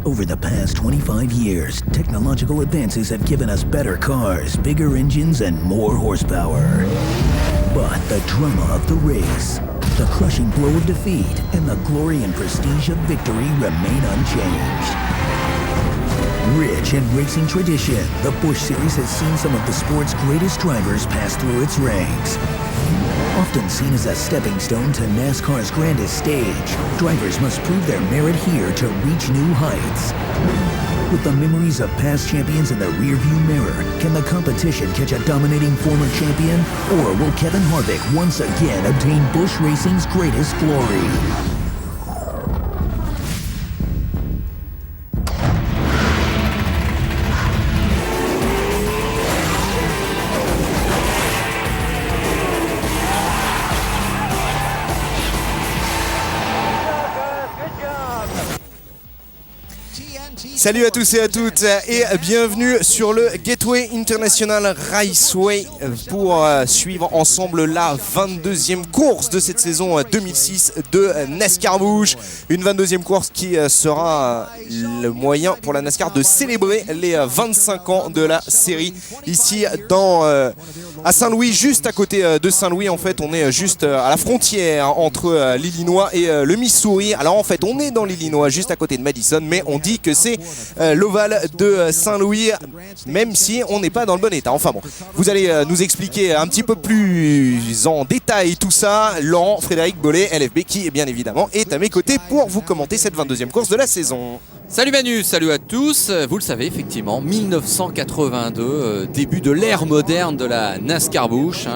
Over the past 25 years, technological advances have given us better cars, bigger engines, and more horsepower. But the drama of the race, the crushing blow of defeat, and the glory and prestige of victory remain unchanged. Rich in racing tradition, the Busch Series has seen some of the sport's greatest drivers pass through its ranks. Often seen as a stepping stone to NASCAR's grandest stage, drivers must prove their merit here to reach new heights. With the memories of past champions in the rearview mirror, can the competition catch a dominating former champion? Or will Kevin Harvick once again obtain Busch Racing's greatest glory? Salut à tous et à toutes et bienvenue sur le Gateway International Raceway pour suivre ensemble la 22e course de cette saison 2006 de NASCAR Busch. Une 22e course qui sera le moyen pour la NASCAR de célébrer les 25 ans de la série ici à Saint-Louis, juste à côté de Saint-Louis. En fait, on est juste à la frontière entre l'Illinois et le Missouri. Alors en fait, on est dans l'Illinois, juste à côté de Madison, mais on dit que c'est l'ovale de Saint-Louis, même si on n'est pas dans le bon état. Enfin bon, vous allez nous expliquer un petit peu plus en détail tout ça. Laurent Frédéric Bollet, LFB, qui bien évidemment est à mes côtés pour vous commenter cette 22e course de la saison. Salut Manu, salut à tous. Vous le savez effectivement, 1982, début de l'ère moderne de la NASCAR Busch.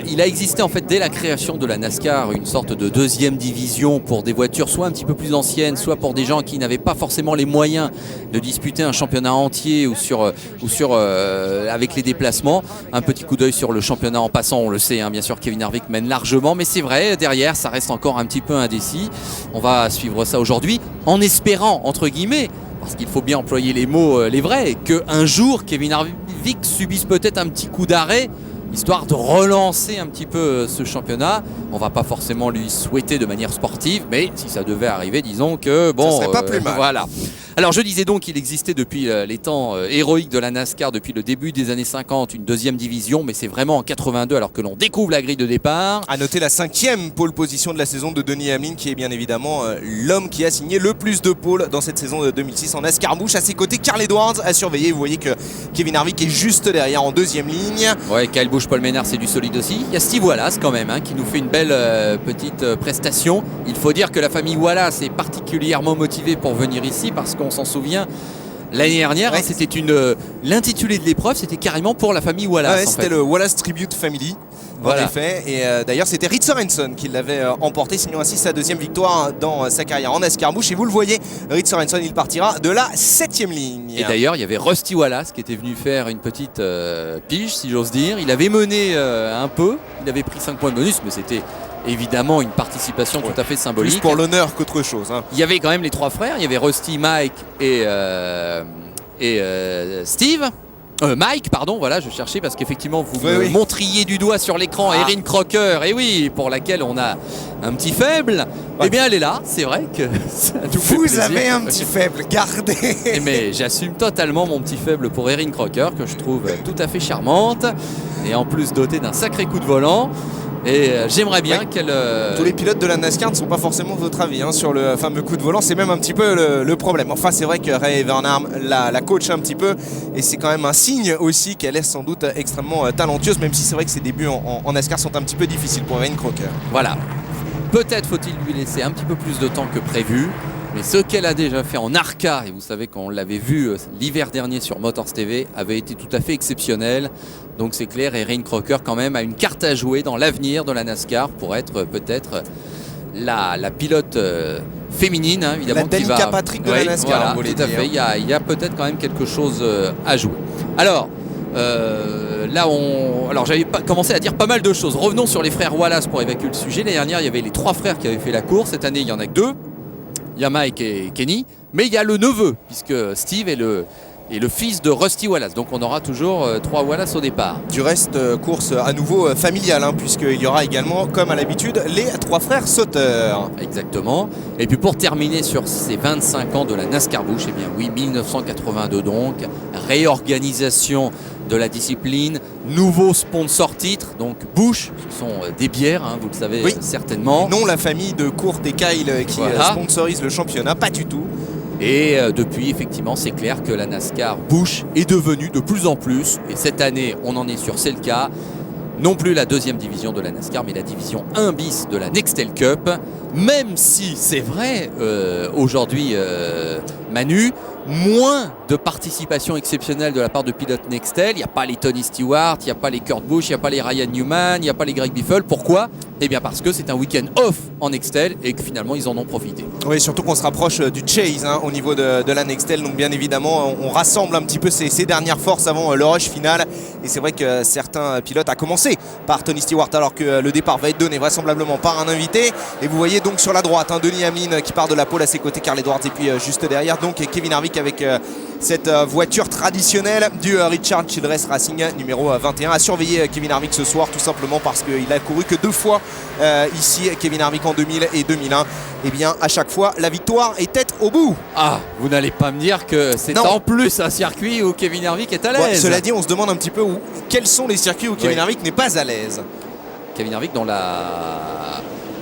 Il a existé en fait dès la création de la NASCAR une sorte de deuxième division pour des voitures soit un petit peu plus anciennes, soit pour des gens qui n'avaient pas forcément les moyens de disputer un championnat entier ou sur avec les déplacements. Un petit coup d'œil sur le championnat en passant, on le sait, bien sûr Kevin Harvick mène largement, mais c'est vrai, derrière ça reste encore un petit peu indécis. On va suivre ça aujourd'hui en espérant, entre guillemets, parce qu'il faut bien employer les mots, les vrais, qu'un jour Kevin Harvick subisse peut-être un petit coup d'arrêt, histoire de relancer un petit peu ce championnat. On va pas forcément lui souhaiter de manière sportive, mais si ça devait arriver, disons que bon, ça serait pas plus mal. Voilà. Alors je disais donc qu'il existait depuis les temps héroïques de la NASCAR, depuis le début des années 50, une deuxième division, mais c'est vraiment en 82 alors que l'on découvre la grille de départ. À noter la 5e pole position de la saison de Denny Hamlin, qui est bien évidemment l'homme qui a signé le plus de pôles dans cette saison de 2006 en NASCAR Busch. À ses côtés, Carl Edwards à surveiller. Vous voyez que Kevin Harvick est juste derrière en deuxième ligne. Ouais, Kyle Busch, Paul Menard, c'est du solide aussi. Il y a Steve Wallace quand même, qui nous fait une belle petite prestation. Il faut dire que la famille Wallace est particulièrement motivée pour venir ici parce qu'on s'en souvient. L'année dernière, ouais, c'était l'intitulé de l'épreuve, c'était carrément pour la famille Wallace. Ouais, c'était le Wallace Tribute Family. Voilà. En effet, et d'ailleurs c'était Reed Sorenson qui l'avait emporté, signant ainsi sa deuxième victoire dans sa carrière en NASCAR Busch. Et vous le voyez, Reed Sorenson, il partira de la 7e ligne. Et d'ailleurs il y avait Rusty Wallace qui était venu faire une petite pige, si j'ose dire. Il avait mené un peu, il avait pris 5 points de bonus, mais c'était évidemment une participation tout à fait symbolique. Plus pour l'honneur qu'autre chose. Il y avait quand même les trois frères, il y avait Rusty, Mike et Steve. Mike, pardon, voilà, je cherchais parce qu'effectivement vous me montriez du doigt sur l'écran Erin Crocker, et oui, pour laquelle on a un petit faible. Eh bien, elle est là, c'est vrai que ça nous fait plaisir. Vous avez un petit faible, gardez. Mais j'assume totalement mon petit faible pour Erin Crocker, que je trouve tout à fait charmante, et en plus dotée d'un sacré coup de volant. Et j'aimerais bien qu'elle... Tous les pilotes de la NASCAR ne sont pas forcément de votre avis sur le fameux coup de volant. C'est même un petit peu le problème. Enfin, c'est vrai que Ray Evernham la coach un petit peu. Et c'est quand même un signe aussi qu'elle est sans doute extrêmement talentueuse. Même si c'est vrai que ses débuts en NASCAR sont un petit peu difficiles pour Erin Crocker. Voilà. Peut-être faut-il lui laisser un petit peu plus de temps que prévu. Mais ce qu'elle a déjà fait en ARCA, et vous savez qu'on l'avait vu l'hiver dernier sur Motors TV, avait été tout à fait exceptionnel. Donc c'est clair, Erin Crocker quand même a une carte à jouer dans l'avenir de la NASCAR pour être peut-être la pilote féminine, évidemment. La Danica Patrick de la NASCAR. Voilà, tout à fait. Il y a peut-être quand même quelque chose à jouer. Alors, alors j'avais commencé à dire pas mal de choses. Revenons sur les frères Wallace pour évacuer le sujet. L'année dernière, il y avait les 3 frères qui avaient fait la course. Cette année, il n'y en a que 2. Il y a Mike et Kenny, mais il y a le neveu, puisque Steve est le et le fils de Rusty Wallace. Donc on aura toujours 3 Wallace au départ. Du reste, course à nouveau familiale, puisqu'il y aura également, comme à l'habitude, les 3 frères sauteurs. Exactement. Et puis pour terminer sur ces 25 ans de la NASCAR Busch, eh bien oui, 1982 donc, réorganisation de la discipline, nouveau sponsor titre, donc Busch, ce sont des bières, vous le savez certainement. Non la famille de Kurt et Kyle qui sponsorise le championnat, pas du tout. Et depuis, effectivement, c'est clair que la NASCAR Busch est devenue de plus en plus, et cette année, on en est sûr, c'est le cas, non plus la 2e division de la NASCAR, mais la division 1 bis de la Nextel Cup, même si c'est vrai, aujourd'hui, Manu, moins de participation exceptionnelle de la part de pilotes Nextel. Il n'y a pas les Tony Stewart, il n'y a pas les Kurt Busch, il n'y a pas les Ryan Newman, il n'y a pas les Greg Biffle. Pourquoi ? Eh bien parce que c'est un week-end off en Nextel et que finalement ils en ont profité. Oui, surtout qu'on se rapproche du chase au niveau de la Nextel. Donc bien évidemment, on rassemble un petit peu ces dernières forces avant le rush final. Et c'est vrai que certains pilotes, à commencer par Tony Stewart, alors que le départ va être donné vraisemblablement par un invité. Et vous voyez donc sur la droite, Denis Hamlin qui part de la pole à ses côtés, Carl Edwards, et puis juste derrière donc Kevin Harvick avec cette voiture traditionnelle du Richard Childress Racing numéro 21. À surveiller Kevin Harvick ce soir, tout simplement parce qu'il a couru que 2 fois ici, Kevin Harvick en 2000 et 2001. Et bien à chaque fois la victoire était au bout. Ah, vous n'allez pas me dire que c'est en plus un circuit où Kevin Harvick est à l'aise. Cela dit, on se demande un petit peu quels sont les circuits où Kevin Harvick n'est pas à l'aise. Kevin Harvick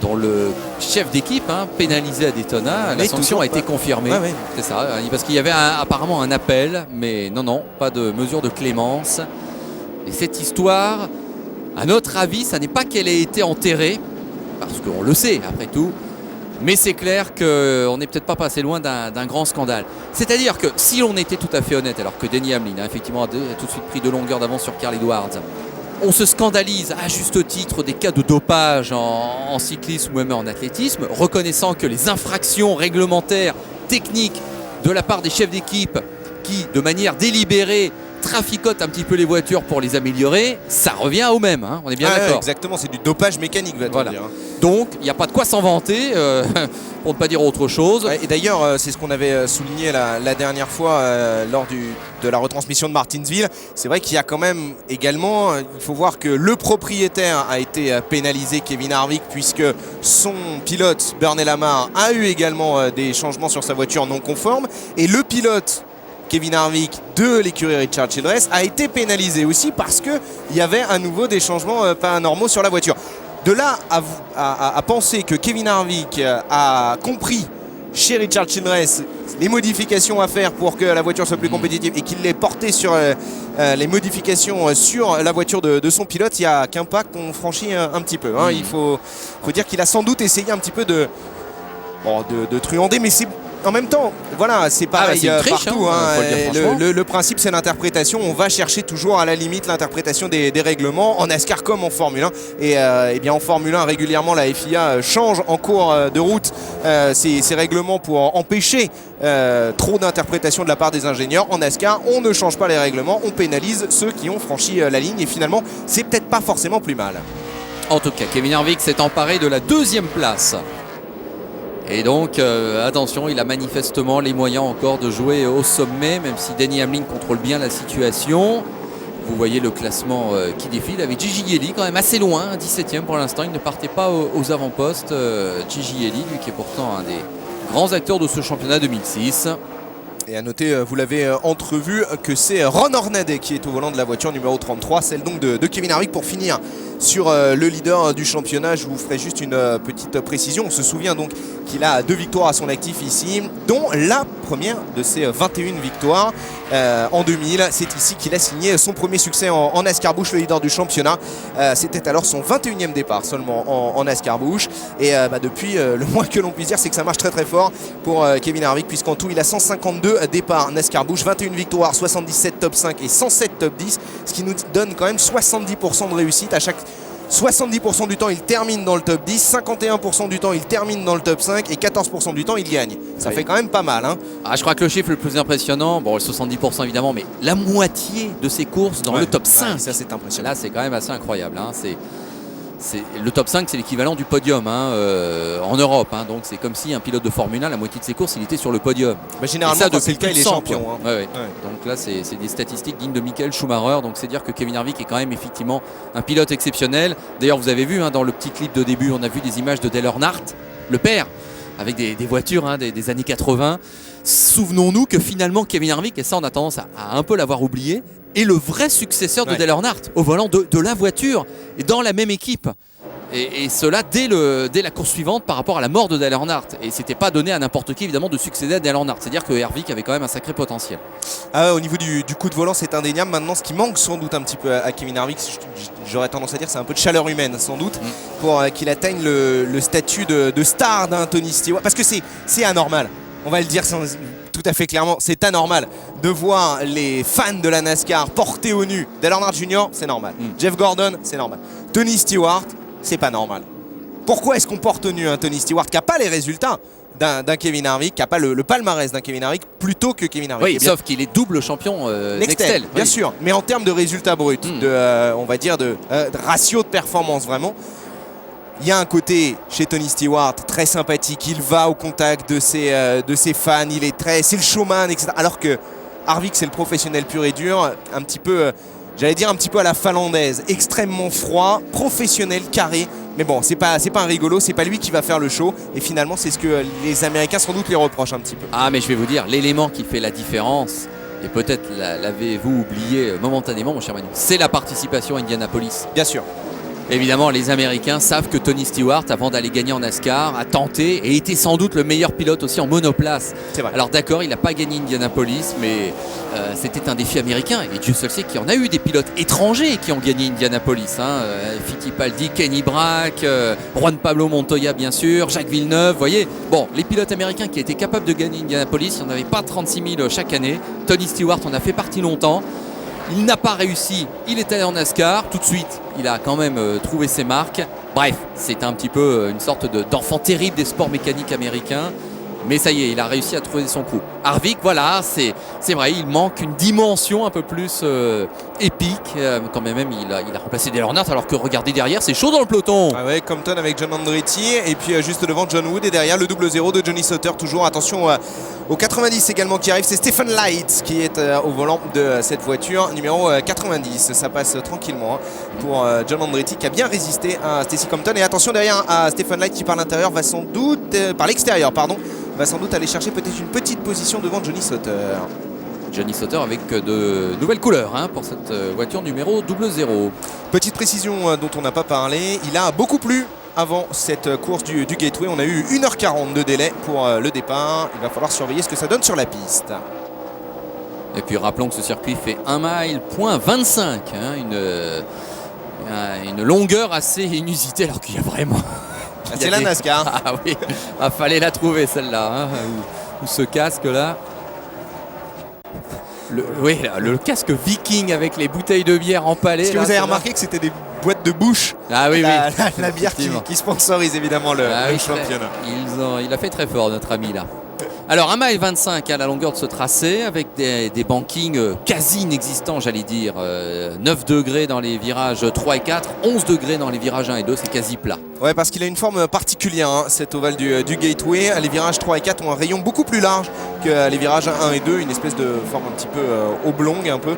dont le chef d'équipe pénalisé à Daytona, la sanction a été confirmée. C'est ça, parce qu'il y avait apparemment un appel, mais non, pas de mesure de clémence. Et cette histoire, à notre avis, ça n'est pas qu'elle ait été enterrée, parce qu'on le sait après tout, mais c'est clair qu'on n'est peut-être pas passé loin d'un grand scandale. C'est-à-dire que si on était tout à fait honnête, alors que Denny Hamlin effectivement a tout de suite pris de longueur d'avance sur Carl Edwards, on se scandalise à juste titre des cas de dopage en cyclisme ou même en athlétisme, reconnaissant que les infractions réglementaires, techniques de la part des chefs d'équipe qui, de manière délibérée, traficotent un petit peu les voitures pour les améliorer, ça revient au même, on est bien d'accord. Exactement, c'est du dopage mécanique, va-t-on dire. Donc, il n'y a pas de quoi s'en vanter, pour ne pas dire autre chose. Et d'ailleurs, c'est ce qu'on avait souligné la dernière fois lors de la retransmission de Martinsville. C'est vrai qu'il y a quand même également, il faut voir que le propriétaire a été pénalisé, Kevin Harvick, puisque son pilote, Bernie Lamar, a eu également des changements sur sa voiture non conforme. Et le pilote Kevin Harvick de l'écurie Richard Childress a été pénalisé aussi parce qu'il y avait à nouveau des changements pas normaux sur la voiture. De là à penser que Kevin Harvick a compris chez Richard Childress les modifications à faire pour que la voiture soit plus compétitive et qu'il l'ait porté sur les modifications sur la voiture de son pilote, il n'y a qu'un pas qu'on franchit un petit peu. Il faut dire qu'il a sans doute essayé un petit peu de truander, mais c'est en même temps, voilà, c'est pareil partout. Le principe, c'est l'interprétation. On va chercher toujours à la limite l'interprétation des règlements en NASCAR comme en Formule 1. Et bien en Formule 1, régulièrement, la FIA change en cours de route ces règlements pour empêcher trop d'interprétation de la part des ingénieurs. En NASCAR, on ne change pas les règlements, on pénalise ceux qui ont franchi la ligne. Et finalement, c'est peut-être pas forcément plus mal. En tout cas, Kevin Harvick s'est emparé de la 2e place. Et donc, attention, il a manifestement les moyens encore de jouer au sommet, même si Denny Hamlin contrôle bien la situation. Vous voyez le classement qui défile avec Gigi Ellie quand même assez loin, 17e pour l'instant. Il ne partait pas aux avant-postes. Gigi Ellie, lui qui est pourtant un des grands acteurs de ce championnat 2006. Et à noter, vous l'avez entrevu, que c'est Ron Hornaday qui est au volant de la voiture numéro 33, celle donc de Kevin Harvick. Pour finir sur le leader du championnat, je vous ferai juste une petite précision. On se souvient donc qu'il a 2 victoires à son actif ici, dont la première de ses 21 victoires en 2000. C'est ici qu'il a signé son premier succès en NASCAR Busch, le leader du championnat. C'était alors son 21e départ seulement en NASCAR Busch. Et depuis, le moins que l'on puisse dire, c'est que ça marche très très fort pour Kevin Harvick, puisqu'en tout, il a 152 départs NASCAR Busch, 21 victoires, 77 top 5 et 107 top 10, ce qui nous donne quand même 70% de réussite. À chaque 70% du temps, il termine dans le top 10, 51% du temps, il termine dans le top 5 et 14% du temps, il gagne. Ça fait quand même pas mal. Je crois que le chiffre le plus impressionnant, le 70% évidemment, mais la moitié de ses courses dans le top 5. Ça, c'est impressionnant. Là, c'est quand même assez incroyable. le top 5, c'est l'équivalent du podium en Europe. Donc c'est comme si un pilote de Formule 1, la moitié de ses courses, il était sur le podium. Généralement, ça, quand c'est le cas, il est champion. Ouais. Donc là, c'est des statistiques dignes de Michael Schumacher. Donc c'est dire que Kevin Harvick est quand même effectivement un pilote exceptionnel. D'ailleurs, vous avez vu dans le petit clip de début, on a vu des images de Dale Earnhardt, le père, avec des voitures des années 80. Souvenons-nous que finalement Kevin Harvick, et ça on a tendance à un peu l'avoir oublié, est le vrai successeur de Dale Earnhardt au volant de la voiture et dans la même équipe. Et cela dès la course suivante par rapport à la mort de Dale Earnhardt. Et c'était pas donné à n'importe qui évidemment de succéder à Dale Earnhardt. C'est-à-dire que Harvick avait quand même un sacré potentiel. Au niveau du coup de volant, c'est indéniable. Maintenant, ce qui manque sans doute un petit peu à Kevin Harvick, j'aurais tendance à dire, c'est un peu de chaleur humaine sans doute pour qu'il atteigne le statut de star d'un Tony Stewart. Parce que c'est anormal. On va le dire tout à fait clairement, c'est anormal de voir les fans de la NASCAR portés au nu. Dale Earnhardt Jr., c'est normal. Jeff Gordon, c'est normal. Tony Stewart, c'est pas normal. Pourquoi est-ce qu'on porte au nu un Tony Stewart qui n'a pas les résultats d'un Kevin Harvick, qui n'a pas le palmarès d'un Kevin Harvick, plutôt que Kevin Harvick? Oui, sauf qu'il est double champion Nextel. Bien sûr, mais en termes de résultats bruts, on va dire de ratio de performance vraiment, il y a un côté chez Tony Stewart très sympathique, il va au contact de ses fans, c'est le showman, etc. Alors que Harvick, c'est le professionnel pur et dur, un petit peu à la finlandaise, extrêmement froid, professionnel, carré. Mais bon, c'est pas un rigolo, c'est pas lui qui va faire le show. Et finalement, c'est ce que les Américains sans doute les reprochent un petit peu. Ah, mais je vais vous dire, l'élément qui fait la différence, et peut-être l'avez-vous oublié momentanément, mon cher Manu, c'est la participation à Indianapolis. Bien sûr. Évidemment, les Américains savent que Tony Stewart, avant d'aller gagner en NASCAR, a tenté et était sans doute le meilleur pilote aussi en monoplace. C'est vrai. Alors d'accord, il n'a pas gagné Indianapolis, mais c'était un défi américain. Et Dieu seul sait qu'il y en a eu des pilotes étrangers qui ont gagné Indianapolis. Fittipaldi, Kenny Brack, Juan Pablo Montoya bien sûr, Jacques Villeneuve, vous voyez. Bon, les pilotes américains qui étaient capables de gagner Indianapolis, il n'y en avait pas 36 000 chaque année. Tony Stewart en a fait partie longtemps. Il n'a pas réussi, il est allé en NASCAR, tout de suite il a quand même trouvé ses marques. Bref, c'est un petit peu une sorte d'enfant terrible des sports mécaniques américains. Mais ça y est, il a réussi à trouver son coup. Harvick, voilà, c'est vrai, il manque une dimension un peu plus épique. Quand même, il a remplacé Dale Earnhardt, alors que regardez derrière, c'est chaud dans le peloton. Ah ouais, Compton avec John Andretti, et puis juste devant John Wood, et derrière le 0-0 de Johnny Sauter. Toujours attention au 90 également qui arrive, c'est Stephen Light qui est au volant de cette voiture numéro 90. Ça passe tranquillement pour John Andretti qui a bien résisté à Stacy Compton. Et attention derrière à Stephen Light qui par l'extérieur va sans doute aller chercher peut-être une petite position devant Johnny Sauter. Johnny Sauter avec de nouvelles couleurs pour cette voiture numéro 00. Petite précision dont on n'a pas parlé, il a beaucoup plu avant cette course du Gateway. On a eu 1h40 de délai pour le départ. Il va falloir surveiller ce que ça donne sur la piste. Et puis rappelons que ce circuit fait 1 mile, point 25, une longueur assez inusitée alors qu'il y a vraiment... C'est la NASCAR. Ah oui, il fallait la trouver celle-là, ou ce casque-là. Le casque viking avec les bouteilles de bière empalées. Est-ce que vous avez remarqué que c'était des boîtes de bouche? Ah oui, la bière qui sponsorise évidemment le championnat. Il a fait très fort notre ami là. Alors 1 mile 25 à la longueur de ce tracé avec des bankings quasi inexistants, j'allais dire. 9 degrés dans les virages 3 et 4, 11 degrés dans les virages 1 et 2, c'est quasi plat. Ouais, parce qu'il a une forme particulière, cet ovale du Gateway. Les virages 3 et 4 ont un rayon beaucoup plus large que les virages 1 et 2, une espèce de forme un petit peu oblongue un peu.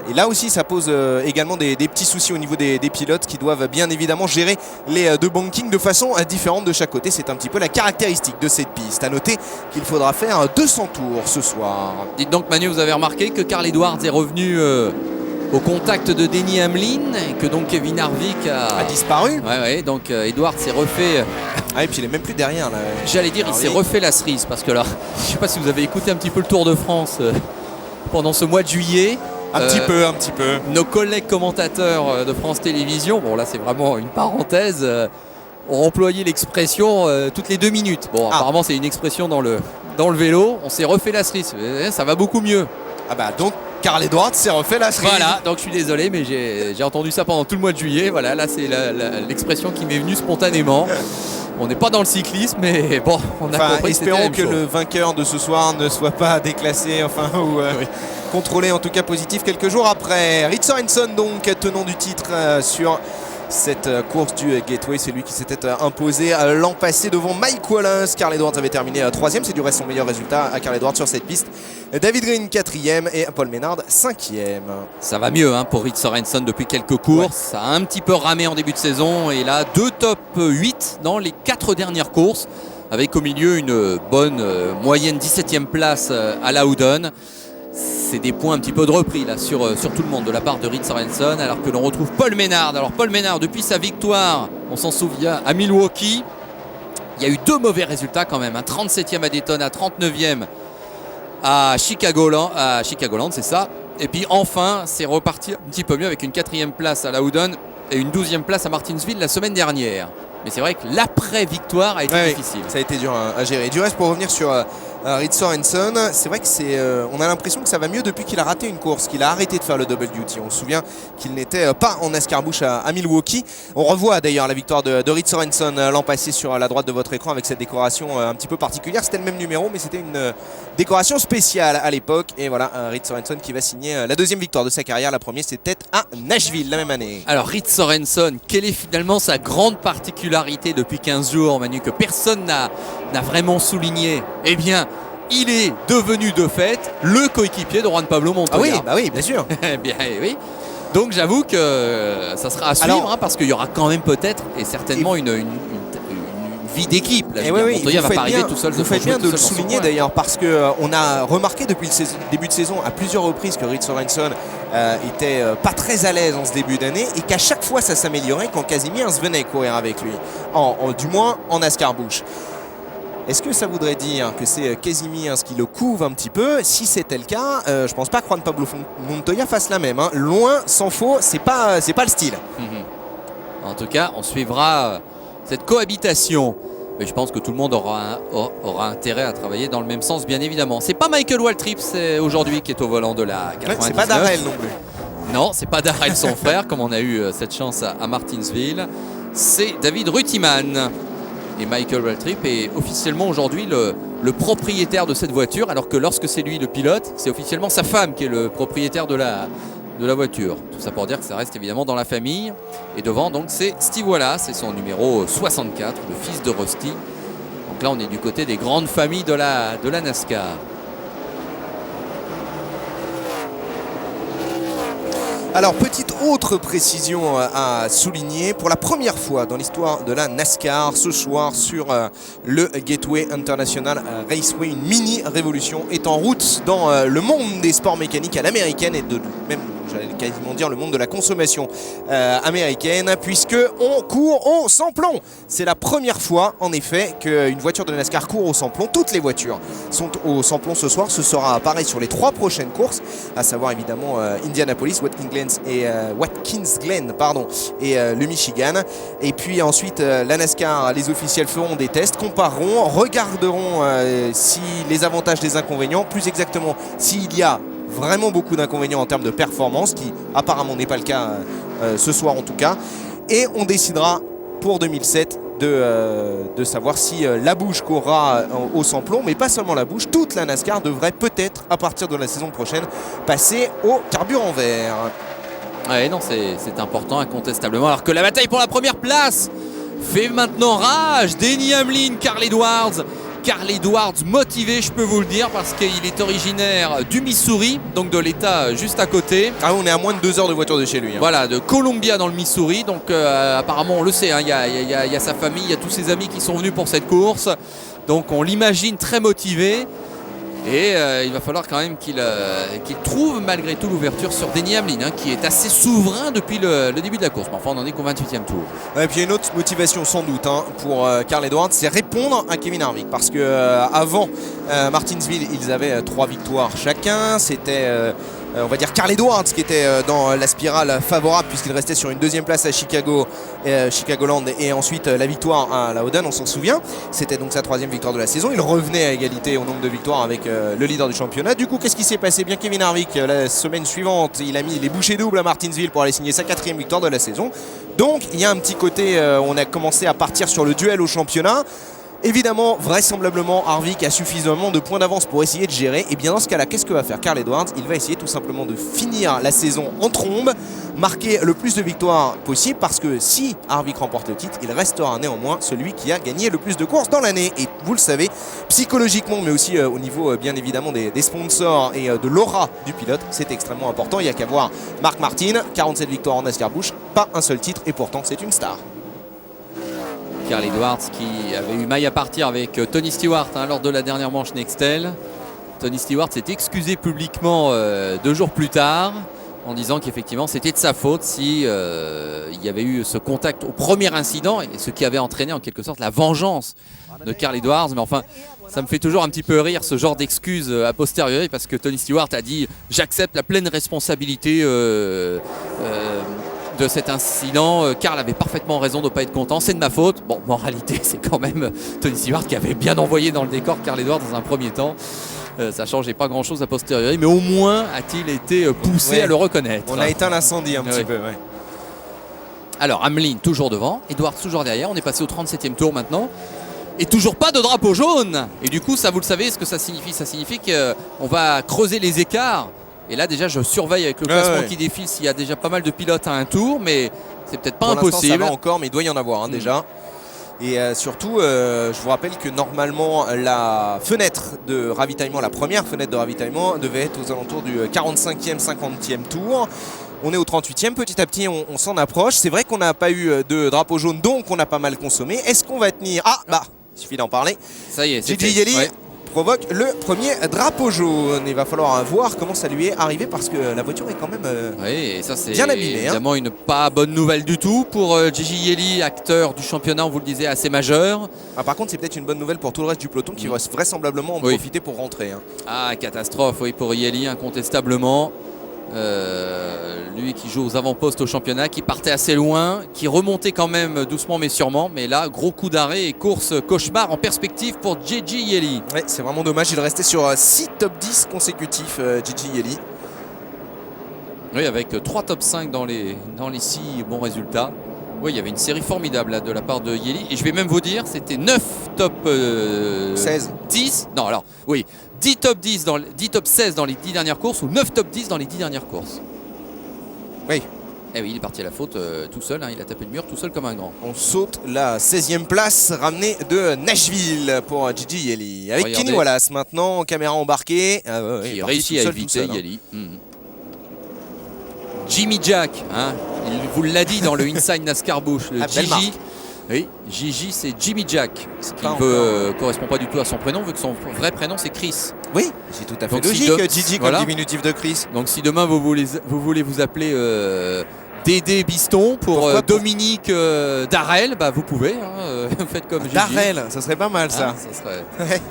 Et là aussi ça pose également des petits soucis au niveau des pilotes qui doivent bien évidemment gérer les deux bankings de façon différente de chaque côté. C'est un petit peu la caractéristique de cette piste. À noter qu'il faudra faire 200 tours ce soir. Dites donc Manu, vous avez remarqué que Carl Edwards est revenu au contact de Denny Hamlin et que donc Kevin Harvick a disparu. Ouais, donc Edwards s'est refait... et puis il est même plus derrière là. J'allais dire, il s'est refait la cerise parce que là, je sais pas si vous avez écouté un petit peu le Tour de France pendant ce mois de juillet. Un petit peu. Nos collègues commentateurs de France Télévisions, bon là c'est vraiment une parenthèse, ont employé l'expression toutes les 2 minutes. Bon, apparemment c'est une expression dans le vélo. On s'est refait la cerise. Ça va beaucoup mieux. Donc Carl Edwards s'est refait la cerise. Voilà, donc je suis désolé, mais j'ai entendu ça pendant tout le mois de juillet. Voilà, là c'est l'expression qui m'est venue spontanément. On n'est pas dans le cyclisme, mais bon, on a compris. Espérons que le vainqueur de ce soir ne soit pas déclassé, ou contrôlé en tout cas positif quelques jours après. Ritz Sorenson donc tenant du titre sur cette course du Gateway. C'est lui qui s'était imposé l'an passé devant Mike Wallace. Carl Edwards avait terminé 3ème, c'est du reste son meilleur résultat à Carl Edwards sur cette piste. David Green 4ème et Paul Menard 5ème. Ça va mieux pour Reed Sorenson depuis quelques courses. Ça a un petit peu ramé en début de saison et là 2 top 8 dans les 4 dernières courses, avec au milieu une bonne moyenne 17ème place à la Howden. C'est des points un petit peu de repris là sur tout le monde de la part de Reed Sorenson, alors que l'on retrouve Paul Menard. Alors Paul Menard, depuis sa victoire, on s'en souvient, à Milwaukee, il y a eu 2 mauvais résultats quand même. 37ème à Daytona, 39ème à Chicagoland, c'est ça. Et puis enfin, c'est reparti un petit peu mieux avec une 4ème place à la Howden et une 12ème place à Martinsville la semaine dernière. Mais c'est vrai que l'après-victoire a été difficile. Ça a été dur à gérer. Du reste, pour revenir sur Reed Sorenson, c'est vrai que on a l'impression que ça va mieux depuis qu'il a raté une course, qu'il a arrêté de faire le double duty. On se souvient qu'il n'était pas en NASCAR Busch à Milwaukee. On revoit d'ailleurs la victoire de Reed Sorenson l'an passé sur la droite de votre écran avec cette décoration un petit peu particulière. C'était le même numéro, mais c'était une décoration spéciale à l'époque. Et voilà, Reed Sorenson qui va signer la 2e victoire de sa carrière. La première, c'était à Nashville la même année. Alors Reed Sorenson, quelle est finalement sa grande particularité depuis 15 jours, Manu, que personne n'a vraiment souligné? Eh bien, il est devenu de fait le coéquipier de Juan Pablo Montoya. Ah oui, bien sûr. Bien, oui. Donc j'avoue que ça sera à suivre, parce qu'il y aura quand même peut-être et certainement une vie d'équipe. Montoya va pas arriver tout seul. Vous faites bien de le souligner d'ailleurs, parce qu'on a remarqué depuis le début de saison à plusieurs reprises que Reed Sorenson était pas très à l'aise en ce début d'année, et qu'à chaque fois ça s'améliorait quand Kazimierz venait courir avec lui, du moins en NASCAR Busch. Est-ce que ça voudrait dire que c'est Kazimierz qui le couve un petit peu? Si c'était le cas, je pense pas que Juan Pablo Montoya fasse la même. Loin, s'en faut, c'est pas le style. En tout cas, on suivra cette cohabitation. Mais je pense que tout le monde aura intérêt à travailler dans le même sens, bien évidemment. C'est pas Michael Waltrip aujourd'hui qui est au volant de la 99. C'est pas Darrell non plus. Non, c'est pas Darrell son frère, comme on a eu cette chance à Martinsville. C'est David Rutiman. Et Michael Waltrip est officiellement aujourd'hui le propriétaire de cette voiture, alors que lorsque c'est lui le pilote, c'est officiellement sa femme qui est le propriétaire de la voiture. Tout ça pour dire que ça reste évidemment dans la famille. Et devant, donc, c'est Steve Wallace et son numéro 64, le fils de Rusty. Donc là, on est du côté des grandes familles de la NASCAR. Alors, petite autre précision à souligner. Pour la première fois dans l'histoire de la NASCAR, ce soir sur le Gateway International Raceway, une mini-révolution est en route dans le monde des sports mécaniques à l'américaine et même, j'allais quasiment dire, le monde de la consommation américaine, puisque on court au sans-plomb. C'est la première fois, en effet, qu'une voiture de la NASCAR court au sans-plomb. Toutes les voitures sont au sans-plomb ce soir. Ce sera pareil sur les 3 prochaines courses, à savoir évidemment Indianapolis, Watkins Glen, et le Michigan. Et puis ensuite, la NASCAR, les officiels feront des tests, compareront, regarderont si les avantages des inconvénients, plus exactement s'il y a vraiment beaucoup d'inconvénients en termes de performance, qui apparemment n'est pas le cas ce soir en tout cas, et on décidera pour 2007 de savoir si la Busch courra au sans-plomb, mais pas seulement la Busch, toute la NASCAR devrait peut-être à partir de la saison prochaine passer au carburant vert. Ouais, non, c'est important incontestablement, alors que la bataille pour la première place fait maintenant rage. Denny Hamlin, Carl Edwards motivé, je peux vous le dire, parce qu'il est originaire du Missouri, donc de l'état juste à côté. Ah, on est à moins de 2 heures de voiture de chez lui. Voilà, de Columbia dans le Missouri. Donc apparemment, on le sait, il y a sa famille, il y a tous ses amis qui sont venus pour cette course. Donc on l'imagine très motivé. Et il va falloir quand même qu'il trouve malgré tout l'ouverture sur Denny Hamlin, qui est assez souverain depuis le début de la course. Mais enfin, on en est qu'au 28e tour. Et puis il y a une autre motivation sans doute pour Carl Edwards, c'est répondre à Kevin Harvick. Parce que avant Martinsville, ils avaient 3 victoires chacun. C'était on va dire Carl Edwards qui était dans la spirale favorable, puisqu'il restait sur une 2e place à Chicagoland, et ensuite la victoire à la Howden, on s'en souvient. C'était donc sa 3e victoire de la saison. Il revenait à égalité au nombre de victoires avec le leader du championnat. Du coup, qu'est-ce qui s'est passé? Bien, Kevin Harvick, la semaine suivante, il a mis les bouchées doubles à Martinsville pour aller signer sa 4e victoire de la saison. Donc il y a un petit côté, on a commencé à partir sur le duel au championnat. Évidemment, vraisemblablement, Harvick a suffisamment de points d'avance pour essayer de gérer. Et bien dans ce cas-là, qu'est-ce que va faire Carl Edwards? Il va essayer tout simplement de finir la saison en trombe, marquer le plus de victoires possible, parce que si Harvick remporte le titre, il restera néanmoins celui qui a gagné le plus de courses dans l'année. Et vous le savez, psychologiquement, mais aussi au niveau bien évidemment des sponsors et de l'aura du pilote, c'est extrêmement important. Il n'y a qu'à voir Mark Martin, 47 victoires en NASCAR Busch, pas un seul titre, et pourtant c'est une star. Carl Edwards qui avait eu maille à partir avec Tony Stewart lors de la dernière manche Nextel. Tony Stewart s'est excusé publiquement 2 jours plus tard en disant qu'effectivement c'était de sa faute si il y avait eu ce contact au premier incident, et ce qui avait entraîné en quelque sorte la vengeance de Carl Edwards. Mais enfin, ça me fait toujours un petit peu rire ce genre d'excuses a posteriori, parce que Tony Stewart a dit « j'accepte la pleine responsabilité de cet incident. Carl avait parfaitement raison de ne pas être content, c'est de ma faute. » Bon, en réalité, c'est quand même Tony Stewart qui avait bien envoyé dans le décor Carl Edwards dans un premier temps. Ça ne changeait pas grand-chose a posteriori, mais au moins a-t-il été poussé à le reconnaître. On a éteint l'incendie un petit peu. Ouais. Alors, Hamlin toujours devant, Edwards toujours derrière. On est passé au 37e tour maintenant. Et toujours pas de drapeau jaune. Et du coup, ça, vous le savez, ce que ça signifie? Ça signifie qu'on va creuser les écarts. Et là, déjà, je surveille avec le classement qui défile s'il y a déjà pas mal de pilotes à un tour, mais c'est peut-être pas impossible. Ça va encore, mais il doit y en avoir déjà. Et surtout, je vous rappelle que normalement, la fenêtre de ravitaillement, la première fenêtre de ravitaillement, devait être aux alentours du 45e, 50e tour. On est au 38e, petit à petit, on s'en approche. C'est vrai qu'on n'a pas eu de drapeau jaune, donc on a pas mal consommé. Est-ce qu'on va tenir? Ah, bah, il suffit d'en parler. Ça y est, c'est Gigi Yeli provoque le premier drapeau jaune. Il va falloir voir comment ça lui est arrivé, parce que la voiture est quand même et ça, c'est bien abîmée. Évidemment, une pas bonne nouvelle du tout pour Gigi Yeli, acteur du championnat, on vous le disait, assez majeur. Ah, par contre, c'est peut-être une bonne nouvelle pour tout le reste du peloton qui va vraisemblablement en profiter pour rentrer. Ah, catastrophe, oui, pour Yeli, incontestablement. Lui qui joue aux avant-postes au championnat, qui partait assez loin, qui remontait quand même doucement mais sûrement, mais là gros coup d'arrêt et course cauchemar en perspective pour Gigi Yeli. Ouais, c'est vraiment dommage, il restait sur 6 top 10 consécutifs, Gigi Yeli. Oui, avec 3 top 5 dans les 6 bons résultats. Oui, il y avait une série formidable là, de la part de Yeli, et je vais même vous dire, c'était 9 top 16 10, non alors, oui, 10 top 10 10 top 16 dans les 10 dernières courses, ou 9 top 10 dans les 10 dernières courses. Oui. Eh oui, il est parti à la faute tout seul, il a tapé le mur tout seul comme un grand. On saute la 16e place ramenée de Nashville pour Gigi Yeli. Avec Regardez. Kenny Wallace maintenant, caméra embarquée. Qui réussit à éviter Yeli. Jimmy Jack, il vous l'a dit dans le Inside NASCAR Busch, le Gigi. Oui, Gigi, c'est Jimmy Jack, ce qui ne correspond pas du tout à son prénom, vu que son vrai prénom c'est Chris. Oui, c'est tout à fait donc, logique, Gigi comme diminutif de Chris. Donc si demain vous voulez vous appeler Dédé Biston pour Dominique Darrell, bah vous pouvez, faites comme Gigi. Darrell, ça serait pas mal ça. Ça serait...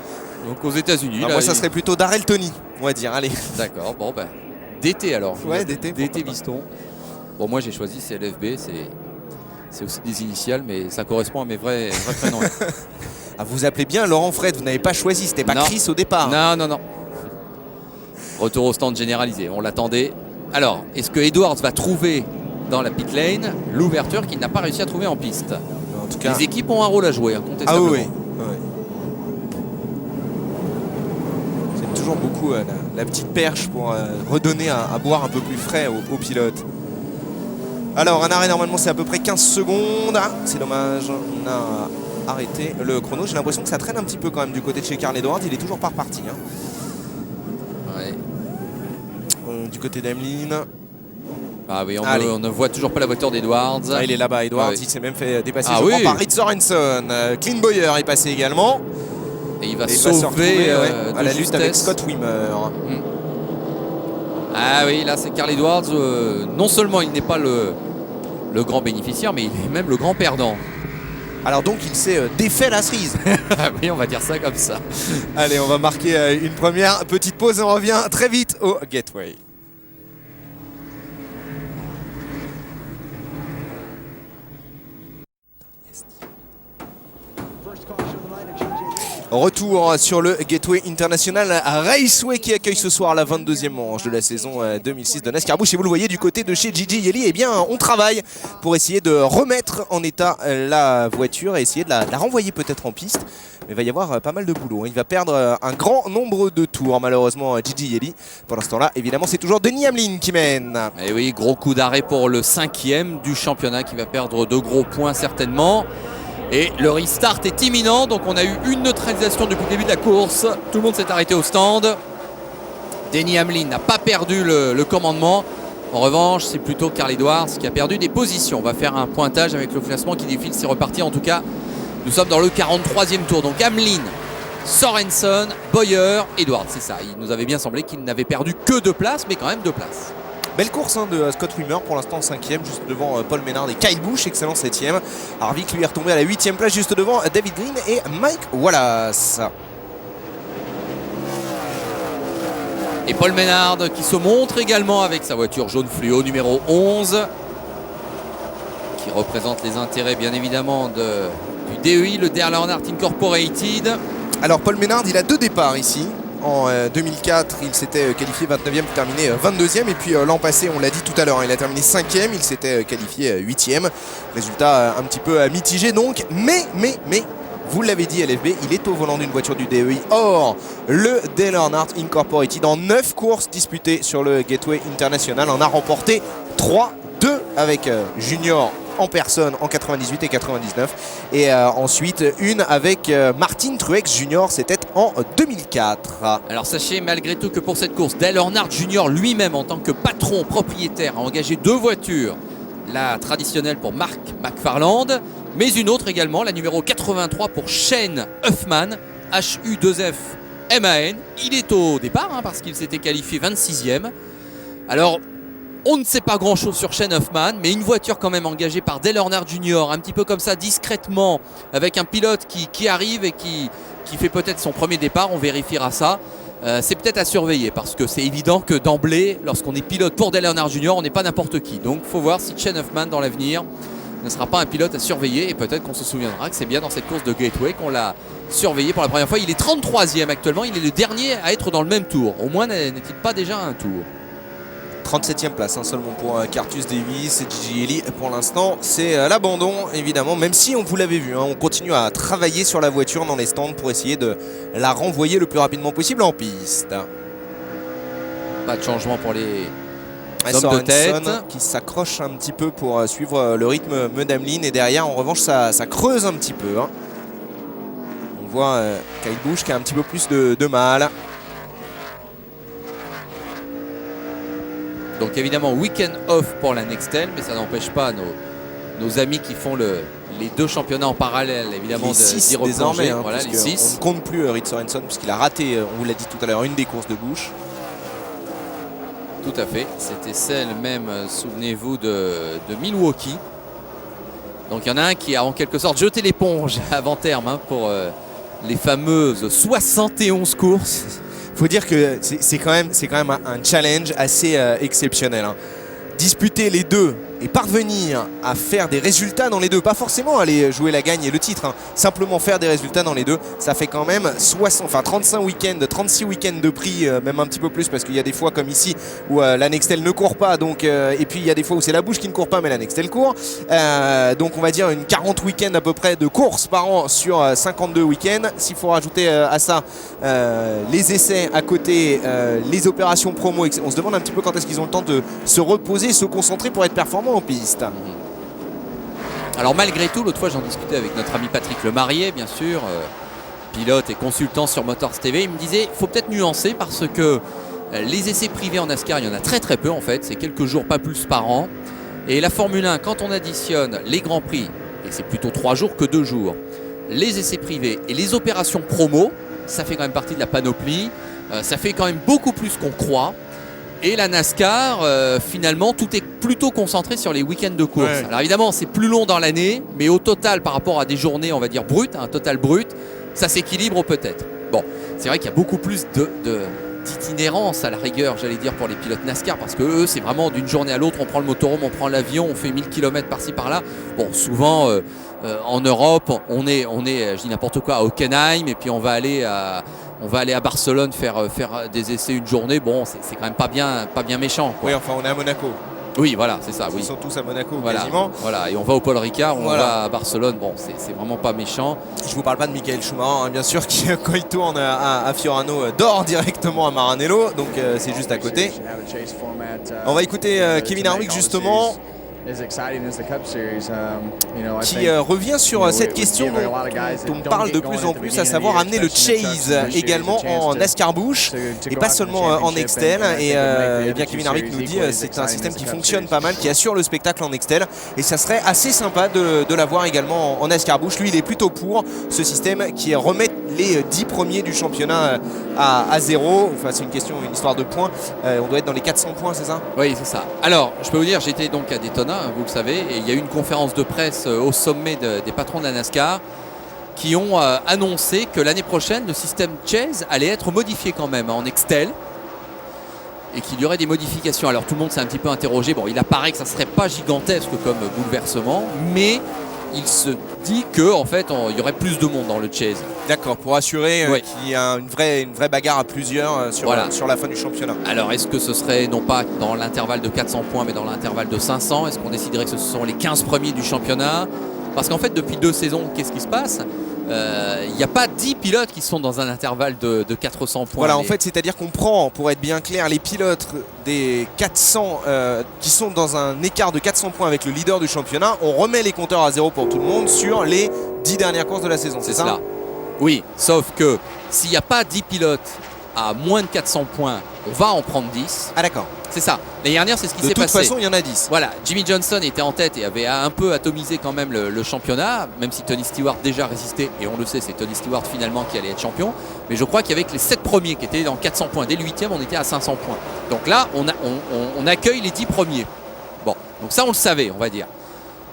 Donc aux États-Unis. Moi ça serait plutôt Darrell Tony, on va dire, allez. D'accord, bon ben DT alors. Ouais, DT Biston. Bon, moi j'ai choisi CLFB, c'est aussi des initiales, mais ça correspond à mes vrais prénoms. Ah, vous appelez bien Laurent Fred, vous n'avez pas choisi, c'était pas Chris au départ. Non. Retour au stand généralisé, on l'attendait. Alors, est-ce que Edwards va trouver dans la pit lane l'ouverture qu'il n'a pas réussi à trouver en piste? En tout cas, les équipes ont un rôle à jouer, incontestablement. Ah oui. C'est toujours beaucoup la petite perche pour redonner à boire un peu plus frais aux pilotes. Alors, un arrêt, normalement, c'est à peu près 15 secondes. Ah, c'est dommage, on a arrêté le chrono. J'ai l'impression que ça traîne un petit peu quand même du côté de chez Carl Edwards. Il est toujours pas reparti. Du côté d'Hamlin. Ah oui, on ne voit toujours pas la voiture d'Edwards. Ah, il est là-bas, Edwards. Oui. Il s'est même fait dépasser par Ritz Sorensen. Clint Bowyer est passé également. Et il va sauver à la lutte avec Scott Wimmer. Ah oui, là c'est Carl Edwards. Non seulement il n'est pas le grand bénéficiaire, mais il est même le grand perdant. Alors donc il s'est défait la cerise. Oui, on va dire ça comme ça. Allez, on va marquer une première petite pause et on revient très vite au Gateway. Retour sur le Gateway International Raceway qui accueille ce soir la 22e manche de la saison 2006 de NASCAR Busch. Et vous le voyez du côté de chez Gigi Yeli, eh bien on travaille pour essayer de remettre en état la voiture et essayer de la renvoyer peut-être en piste. mais il va y avoir pas mal de boulot. Il va perdre un grand nombre de tours, malheureusement, Gigi Yeli. Pour l'instant là, évidemment, c'est toujours Denis Hamlin qui mène. Et oui, gros coup d'arrêt pour le 5e du championnat qui va perdre de gros points certainement. Et le restart est imminent, donc on a eu une neutralisation depuis le début de la course. Tout le monde s'est arrêté au stand. Denny Hamlin n'a pas perdu le commandement. En revanche, c'est plutôt Carl Edwards qui a perdu des positions. On va faire un pointage avec le classement qui défile, c'est reparti. En tout cas, nous sommes dans le 43e tour. Donc Hamlin, Sorensen, Bowyer, Edwards, c'est ça. Il nous avait bien semblé qu'il n'avait perdu que 2 places, mais quand même 2 places. Belle course de Scott Wimmer, pour l'instant 5e, juste devant Paul Menard et Kyle Busch, excellent 7e. Harvick lui est retombé à la 8e place, juste devant David Green et Mike Wallace. Et Paul Menard qui se montre également avec sa voiture jaune fluo numéro 11, qui représente les intérêts bien évidemment du DEI, le Dale Earnhardt Incorporated. Alors Paul Menard, il a 2 départs ici. En 2004, il s'était qualifié 29e pour terminer 22e. Et puis l'an passé, on l'a dit tout à l'heure, il a terminé 5e. Il s'était qualifié 8e. Résultat un petit peu mitigé donc. Mais, vous l'avez dit LFB, il est au volant d'une voiture du DEI. Or, le Dale Earnhardt Incorporated, en 9 courses disputées sur le Gateway International, en a remporté 3, 2 avec Junior en personne en 98 et 99 et ensuite une avec Martin Truex Jr. c'était en 2004. Alors sachez malgré tout que pour cette course, Dale Earnhardt Jr. lui-même en tant que patron propriétaire a engagé 2 voitures, la traditionnelle pour Mark McFarland mais une autre également, la numéro 83 pour Shane Huffman, HU2F MAN. Il est au départ parce qu'il s'était qualifié 26e. Alors on ne sait pas grand chose sur Shane Huffman, mais une voiture quand même engagée par Dale Earnhardt Jr. un petit peu comme ça discrètement avec un pilote qui arrive et qui fait peut-être son premier départ, on vérifiera ça. C'est peut-être à surveiller parce que c'est évident que d'emblée, lorsqu'on est pilote pour Dale Earnhardt Jr., on n'est pas n'importe qui. Donc il faut voir si Shane Huffman dans l'avenir ne sera pas un pilote à surveiller et peut-être qu'on se souviendra que c'est bien dans cette course de Gateway qu'on l'a surveillé pour la première fois. Il est 33e actuellement, il est le dernier à être dans le même tour. Au moins n'est-il pas déjà à un tour. 37e place seulement pour Cartus Davis et Gigi Yeli. Pour l'instant, c'est l'abandon évidemment, même si on vous l'avait vu, on continue à travailler sur la voiture dans les stands pour essayer de la renvoyer le plus rapidement possible en piste. Pas de changement pour les hommes de tête qui s'accroche un petit peu pour suivre le rythme d'Hamlin et derrière en revanche ça creuse un petit peu. On voit Kyle Busch qui a un petit peu plus de mal. Donc évidemment week-end off pour la Nextel, mais ça n'empêche pas nos amis qui font les 2 championnats en parallèle évidemment d'y replonger. Voilà, les 6. On ne compte plus Reed Sorensen puisqu'il a raté, on vous l'a dit tout à l'heure, une des courses de Busch. Tout à fait, c'était celle même, souvenez-vous, de Milwaukee. Donc il y en a un qui a en quelque sorte jeté l'éponge avant terme pour les fameuses 71 courses. Faut dire que c'est quand même un challenge assez exceptionnel. Disputer les 2 et parvenir à faire des résultats dans les 2, pas forcément aller jouer la gagne et le titre, simplement faire des résultats dans les 2, ça fait quand même 35 week-ends, 36 week-ends de prix, même un petit peu plus parce qu'il y a des fois comme ici où la Nextel ne court pas, donc, et puis il y a des fois où c'est la Busch qui ne court pas mais la Nextel court, donc on va dire une 40 week-ends à peu près de courses par an sur 52 week-ends. S'il faut rajouter à ça les essais à côté, les opérations promo, on se demande un petit peu quand est-ce qu'ils ont le temps de se reposer, se concentrer pour être performants en piste. Alors malgré tout, l'autre fois j'en discutais avec notre ami Patrick Lemarié, bien sûr, pilote et consultant sur Motors TV. Il me disait, il faut peut-être nuancer parce que les essais privés en NASCAR, il y en a très très peu en fait, c'est quelques jours, pas plus par an. Et la Formule 1, quand on additionne les Grands Prix, et c'est plutôt 3 jours que 2 jours, les essais privés et les opérations promo, ça fait quand même partie de la panoplie, ça fait quand même beaucoup plus qu'on croit. Et la NASCAR, finalement, tout est plutôt concentré sur les week-ends de course. Ouais. Alors évidemment, c'est plus long dans l'année, mais au total, par rapport à des journées, on va dire brutes, un total brut, ça s'équilibre peut-être. Bon, c'est vrai qu'il y a beaucoup plus d'itinérance à la rigueur, j'allais dire, pour les pilotes NASCAR, parce que eux, c'est vraiment d'une journée à l'autre, on prend le motorhome, on prend l'avion, on fait 1000 km par-ci par-là. Bon, souvent, en Europe, on est, je dis n'importe quoi, à Hockenheim, et puis on va aller à Barcelone faire des essais une journée. Bon, c'est quand même pas bien méchant, quoi. Oui, enfin, on est à Monaco. Oui, voilà, c'est ça. Ils Oui. sont tous à Monaco Voilà, quasiment. voilà, et on va au Paul Ricard, on Voilà. va à Barcelone. Bon, c'est vraiment pas méchant. Je vous parle pas de Michael Schumacher, hein, bien sûr, qui quand il tourne à Fiorano dort directement à Maranello, donc c'est juste à côté. On va écouter Kevin Harvick justement, qui revient sur cette question dont on parle de plus en plus, à savoir amener le chase également en NASCAR Busch et pas seulement en Nextel. Et bien Kevin Harvick nous dit c'est un système qui fonctionne pas mal, qui assure le spectacle en Nextel, et ça serait assez sympa de l'avoir également en NASCAR Busch. Lui il est plutôt pour ce système qui remet les 10 premiers du championnat à zéro. Enfin c'est une histoire de points, on doit être dans les 400 points, c'est ça? Oui, c'est ça. Alors, je peux vous dire, j'étais donc à Daytona, vous le savez, et il y a eu une conférence de presse au sommet des patrons de la NASCAR qui ont annoncé que l'année prochaine, le système Chase allait être modifié quand même en Nextel et qu'il y aurait des modifications. Alors, tout le monde s'est un petit peu interrogé. Bon, il apparaît que ça ne serait pas gigantesque comme bouleversement, mais il se dit qu'en fait, il y aurait plus de monde dans le Chase. D'accord, pour assurer Oui. qu'il y a une vraie bagarre à plusieurs sur la fin du championnat. Alors, est-ce que ce serait non pas dans l'intervalle de 400 points, mais dans l'intervalle de 500? Est-ce qu'on déciderait que ce sont les 15 premiers du championnat? Parce qu'en fait, depuis 2 saisons, qu'est-ce qui se passe? Il n'y a pas 10 pilotes qui sont dans un intervalle de 400 points. Voilà, en fait, c'est-à-dire qu'on prend, pour être bien clair, les pilotes des 400 qui sont dans un écart de 400 points avec le leader du championnat, on remet les compteurs à zéro pour tout le monde sur les 10 dernières courses de la saison, c'est ça? Cela. Oui, sauf que s'il n'y a pas 10 pilotes à moins de 400 points, on va en prendre 10. Ah d'accord. C'est ça. L'année dernière, c'est ce qui De s'est toute passé. façon, il y en a 10. Voilà, Jimmy Johnson était en tête et avait un peu atomisé quand même le championnat, même si Tony Stewart déjà résistait, et on le sait, c'est Tony Stewart finalement qui allait être champion. Mais je crois qu'avec les 7 premiers qui étaient dans 400 points, dès le 8e, on était à 500 points. Donc là, on accueille les 10 premiers. Bon, donc ça, on le savait, on va dire.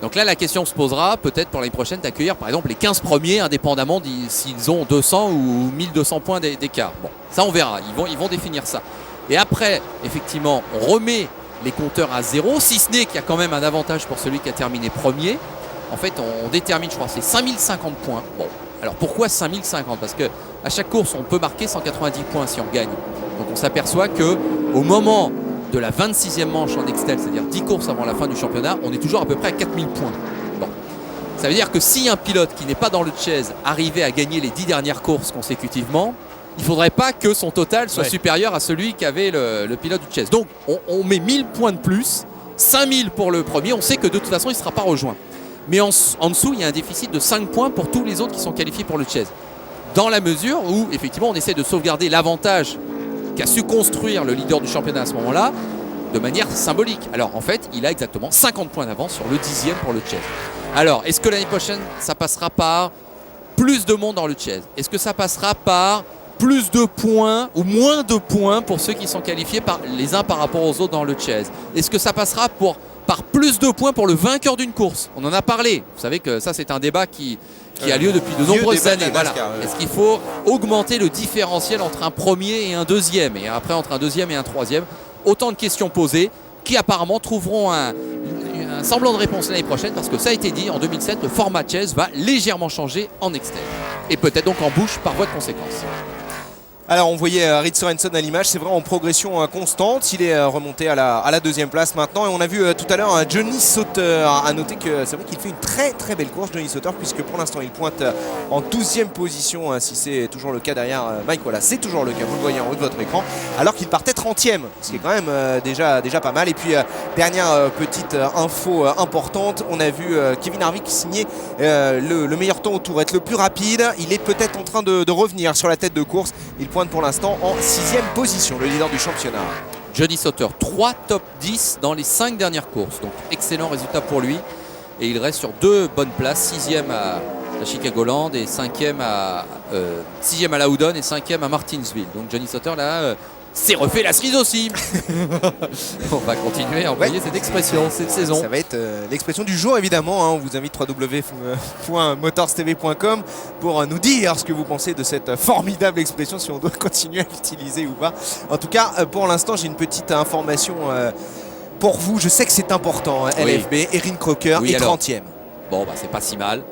Donc là, la question se posera peut-être pour l'année prochaine d'accueillir par exemple les 15 premiers, indépendamment s'ils ont 200 ou 1200 points d'écart. Bon, ça on verra, ils vont définir ça. Et après, effectivement, on remet les compteurs à zéro, si ce n'est qu'il y a quand même un avantage pour celui qui a terminé premier. En fait, on détermine, je crois, c'est 5050 points. Bon, alors pourquoi 5050? Parce que à chaque course, on peut marquer 190 points si on gagne. Donc on s'aperçoit que au moment de la 26e manche en Nextel, c'est-à-dire 10 courses avant la fin du championnat, on est toujours à peu près à 4000 points. Bon. Ça veut dire que si un pilote qui n'est pas dans le Chase arrivait à gagner les 10 dernières courses consécutivement, il ne faudrait pas que son total soit supérieur à celui qu'avait le pilote du Chase. Donc on met 1000 points de plus, 5000 pour le premier, on sait que de toute façon il ne sera pas rejoint. Mais en dessous, il y a un déficit de 5 points pour tous les autres qui sont qualifiés pour le Chase. Dans la mesure où, effectivement, on essaie de sauvegarder l'avantage qu'a su construire le leader du championnat à ce moment-là de manière symbolique. Alors en fait, il a exactement 50 points d'avance sur le 10e pour le Chase. Alors, est-ce que l'année prochaine, ça passera par plus de monde dans le Chase? Est-ce que ça passera par plus de points ou moins de points pour ceux qui sont qualifiés les uns par rapport aux autres dans le Chase? Est-ce que ça passera par plus de points pour le vainqueur d'une course? On en a parlé. Vous savez que ça, c'est un débat qui a lieu depuis de nombreuses années. Voilà. Est-ce qu'il faut augmenter le différentiel entre un premier et un deuxième, et après entre un deuxième et un troisième? Autant de questions posées qui apparemment trouveront un semblant de réponse l'année prochaine, parce que ça a été dit, en 2007, le format Chase va légèrement changer en Nextel. Et peut-être donc en Busch par voie de conséquence. Alors on voyait Reed Sorenson à l'image, c'est vrai en progression constante, il est remonté à la deuxième place maintenant, et on a vu tout à l'heure Johnny Sauter. À noter que c'est vrai qu'il fait une très très belle course, Johnny Sauter, puisque pour l'instant il pointe en 12e position, si c'est toujours le cas derrière Mike. Voilà, c'est toujours le cas, vous le voyez en haut de votre écran, alors qu'il partait 30e, ce qui est quand même déjà pas mal. Et puis dernière petite info importante, on a vu Kevin Harvick signer le meilleur temps au tour, être le plus rapide. Il est peut-être en train de revenir sur la tête de course, il pointe pour l'instant en 6e position, le leader du championnat. Johnny Sauter, 3 top 10 dans les 5 dernières courses, donc excellent résultat pour lui, et il reste sur 2 bonnes places, 6e à Chicagoland et 6e à Loudon et 5e à Martinsville. Donc Johnny Sauter là s'est refait la cerise aussi. On va continuer à employer cette expression cette saison. Ça va être l'expression du jour évidemment, hein. On vous invite www.motorstv.com pour nous dire ce que vous pensez de cette formidable expression, si on doit continuer à l'utiliser ou pas. En tout cas, pour l'instant, j'ai une petite information pour vous. Je sais que c'est important, LFB. Erin Crocker est 30e. Bon, bah c'est pas si mal.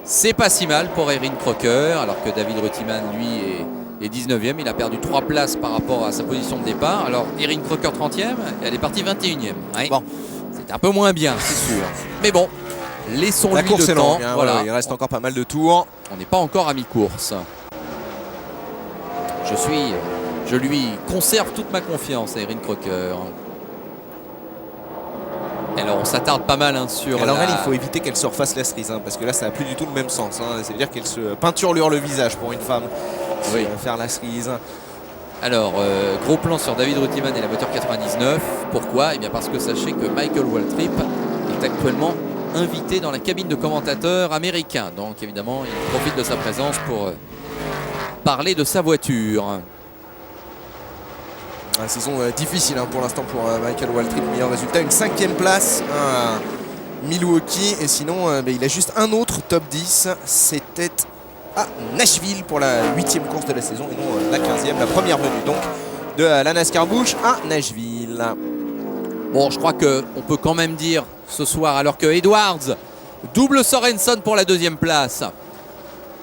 C'est pas si mal pour Erin Crocker, alors que David Reutemann, lui, est est 19e, il a perdu 3 places par rapport à sa position de départ. Alors Erin Crocker 30e, elle est partie 21e. Ouais. Bon. C'est un peu moins bien, c'est sûr. Mais bon, laissons-lui La course le est temps. longue, hein, voilà, il reste encore pas mal de tours. On n'est pas encore à mi-course. Je lui conserve toute ma confiance à Erin Crocker. Alors on s'attarde pas mal sur alors elle, il faut éviter qu'elle se refasse la cerise, parce que là ça n'a plus du tout le même sens. C'est-à-dire qu'elle se peinturlure le visage pour une femme. Oui. Faire la cerise. Alors, gros plan sur David Rutiman et la moteur 99. Pourquoi ? Eh bien parce que sachez que Michael Waltrip est actuellement invité dans la cabine de commentateurs américains. Donc évidemment, il profite de sa présence pour parler de sa voiture. Une saison difficile pour l'instant pour Michael Waltrip. Meilleur résultat, une 5e place à Milwaukee. Et sinon, il a juste un autre top 10. C'était à Nashville pour la 8e course de la saison et non la 15e, la première venue donc de la NASCAR Busch à Nashville. Bon, je crois qu'on peut quand même dire ce soir, alors que Edwards double Sorensen pour la 2e place,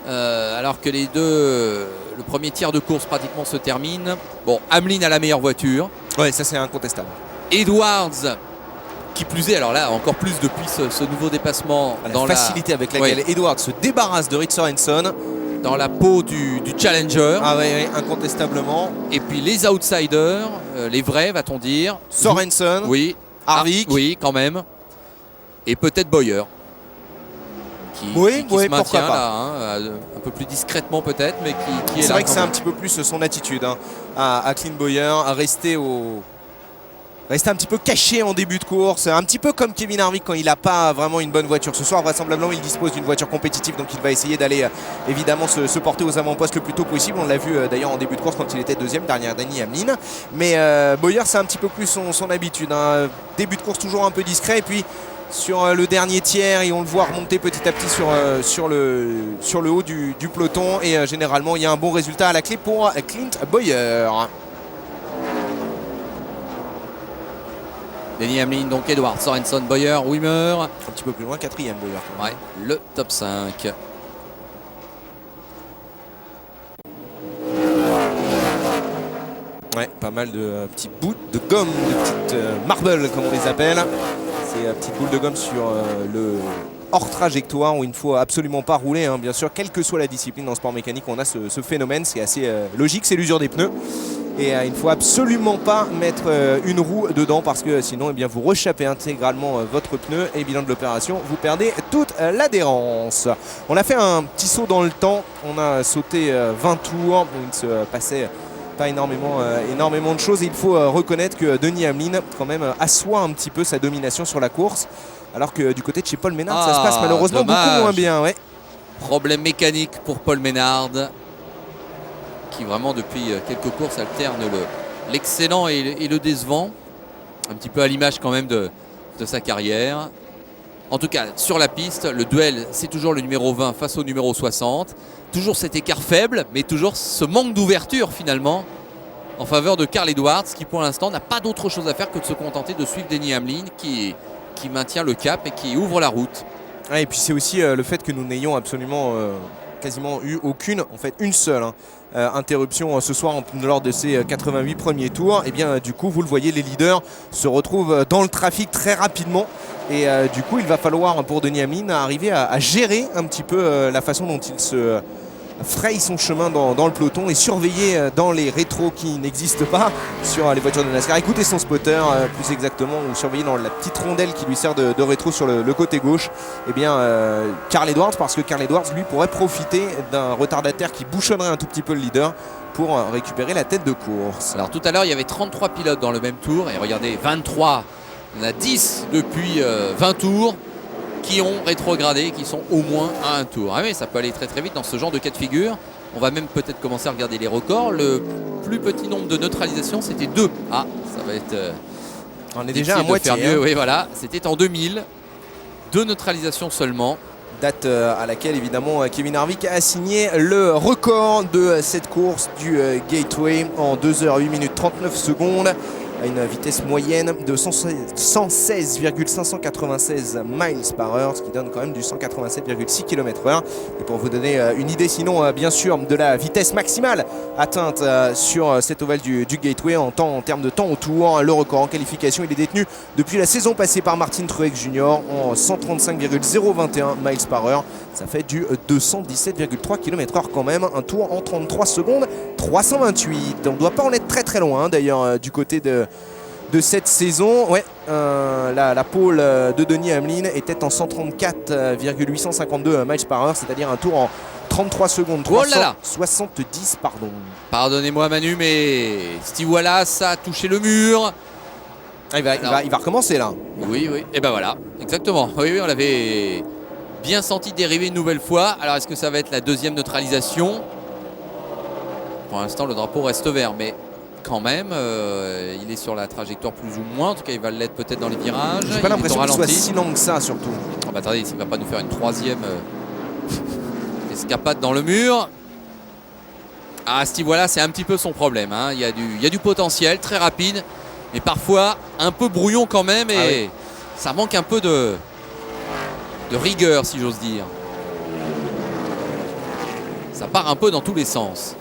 alors que les deux, le premier tiers de course pratiquement se termine. Bon, Hamlin a la meilleure voiture. Ouais, ça c'est incontestable. Edwards, qui plus est, alors là encore plus depuis ce nouveau dépassement, La facilité avec laquelle Edwards se débarrasse de Rick Sorensen dans la peau du challenger. Ah ouais, incontestablement. Et puis les outsiders, les vrais va-t-on dire. Sorensen, oui. Harvick, oui quand même. Et peut-être Bowyer. Qui se maintient là, un peu plus discrètement peut-être, mais qui est là. C'est vrai que c'est un petit peu plus son attitude à Clint Bowyer, à rester un petit peu caché en début de course, un petit peu comme Kevin Harvick quand il n'a pas vraiment une bonne voiture. Ce soir, vraisemblablement, il dispose d'une voiture compétitive, donc il va essayer d'aller évidemment se porter aux avant-postes le plus tôt possible. On l'a vu d'ailleurs en début de course quand il était 2e derrière Danny Hamlin. Mais Bowyer, c'est un petit peu plus son habitude. Début de course toujours un peu discret, et puis sur le dernier tiers, et on le voit remonter petit à petit sur le haut du peloton. Et généralement, il y a un bon résultat à la clé pour Clint Bowyer. Denny Hamlin, donc Edwards, Sorensen, Bowyer, Wimmer. Un petit peu plus loin, 4e Bowyer. Ouais, le top 5. Ouais, pas mal de petits bouts de gomme, de petites marbles comme on les appelle. Ces petites boules de gomme sur le hors trajectoire où il ne faut absolument pas rouler, bien sûr, quelle que soit la discipline dans le sport mécanique, on a ce phénomène, c'est assez logique, c'est l'usure des pneus. Et il ne faut absolument pas mettre une roue dedans parce que sinon vous rechappez intégralement votre pneu et bilan de l'opération, vous perdez toute l'adhérence. On a fait un petit saut dans le temps, on a sauté 20 tours, il ne se passait pas énormément de choses et il faut reconnaître que Denny Hamlin quand même assoit un petit peu sa domination sur la course alors que du côté de chez Paul Menard ça se passe malheureusement beaucoup moins bien. Ouais. Problème mécanique pour Paul Menard, qui vraiment depuis quelques courses alterne l'excellent et le décevant, un petit peu à l'image quand même de sa carrière. En tout cas, sur la piste, le duel, c'est toujours le numéro 20 face au numéro 60. Toujours cet écart faible, mais toujours ce manque d'ouverture finalement en faveur de Carl Edwards, qui pour l'instant n'a pas d'autre chose à faire que de se contenter de suivre Denny Hamlin, qui maintient le cap et qui ouvre la route. Et puis c'est aussi le fait que nous n'ayons absolument quasiment eu aucune, en fait une seule interruption ce soir lors de ces 88 premiers tours. Et bien du coup vous le voyez, les leaders se retrouvent dans le trafic très rapidement et du coup il va falloir pour Denny Hamlin arriver à gérer un petit peu la façon dont il se fraye son chemin dans le peloton et surveiller dans les rétros qui n'existent pas sur les voitures de NASCAR. Écoutez son spotter plus exactement, ou surveiller dans la petite rondelle qui lui sert de rétro sur le côté gauche, et bien Carl Edwards, parce que Carl Edwards lui pourrait profiter d'un retardataire qui bouchonnerait un tout petit peu le leader pour récupérer la tête de course. Alors tout à l'heure il y avait 33 pilotes dans le même tour et regardez 23, on a 10 depuis 20 tours qui ont rétrogradé, qui sont au moins à un tour. Ah oui, ça peut aller très très vite dans ce genre de cas de figure. On va même peut-être commencer à regarder les records. Le plus petit nombre de neutralisations, c'était 2. Ah, ça va être... on est déjà à moitié. Faire mieux. Oui, voilà. C'était en 2000. 2 neutralisations seulement. Date à laquelle évidemment Kevin Harvick a signé le record de cette course du Gateway en 2h 8 minutes 39 secondes. à une vitesse moyenne de 116,596 miles par heure, ce qui donne quand même du 187,6 km/h. Et pour vous donner une idée, sinon, bien sûr, de la vitesse maximale atteinte sur cet ovale du Gateway en termes de temps au tour, le record en qualification, il est détenu depuis la saison passée par Martin Truex Jr. en 135,021 miles par heure. Ça fait du 217,3 km/h quand même, un tour en 33 secondes 328. On ne doit pas en être très très loin d'ailleurs du côté de cette saison. Ouais, la pole de Denny Hamlin était en 134,852 miles par heure, c'est-à-dire un tour en 33 secondes 370, pardon. Pardonnez-moi Manu, mais Steve Wallace a touché le mur. Il va recommencer là. Oui, et ben voilà, exactement. Oui, on l'avait bien senti dériver une nouvelle fois. Alors est-ce que ça va être la deuxième neutralisation? Pour l'instant le drapeau reste vert, mais quand même il est sur la trajectoire plus ou moins. En tout cas il va l'être peut-être dans les virages. J'ai pas l'impression qu'il soit si lent que ça surtout. Oh, bah, attendez, il ne va pas nous faire une troisième escapade dans le mur. Ah, Steve Wallace, c'est un petit peu son problème, hein. Il y a du potentiel, très rapide, mais parfois un peu brouillon quand même, et ça manque un peu de rigueur, si j'ose dire. Ça part un peu dans tous les sens.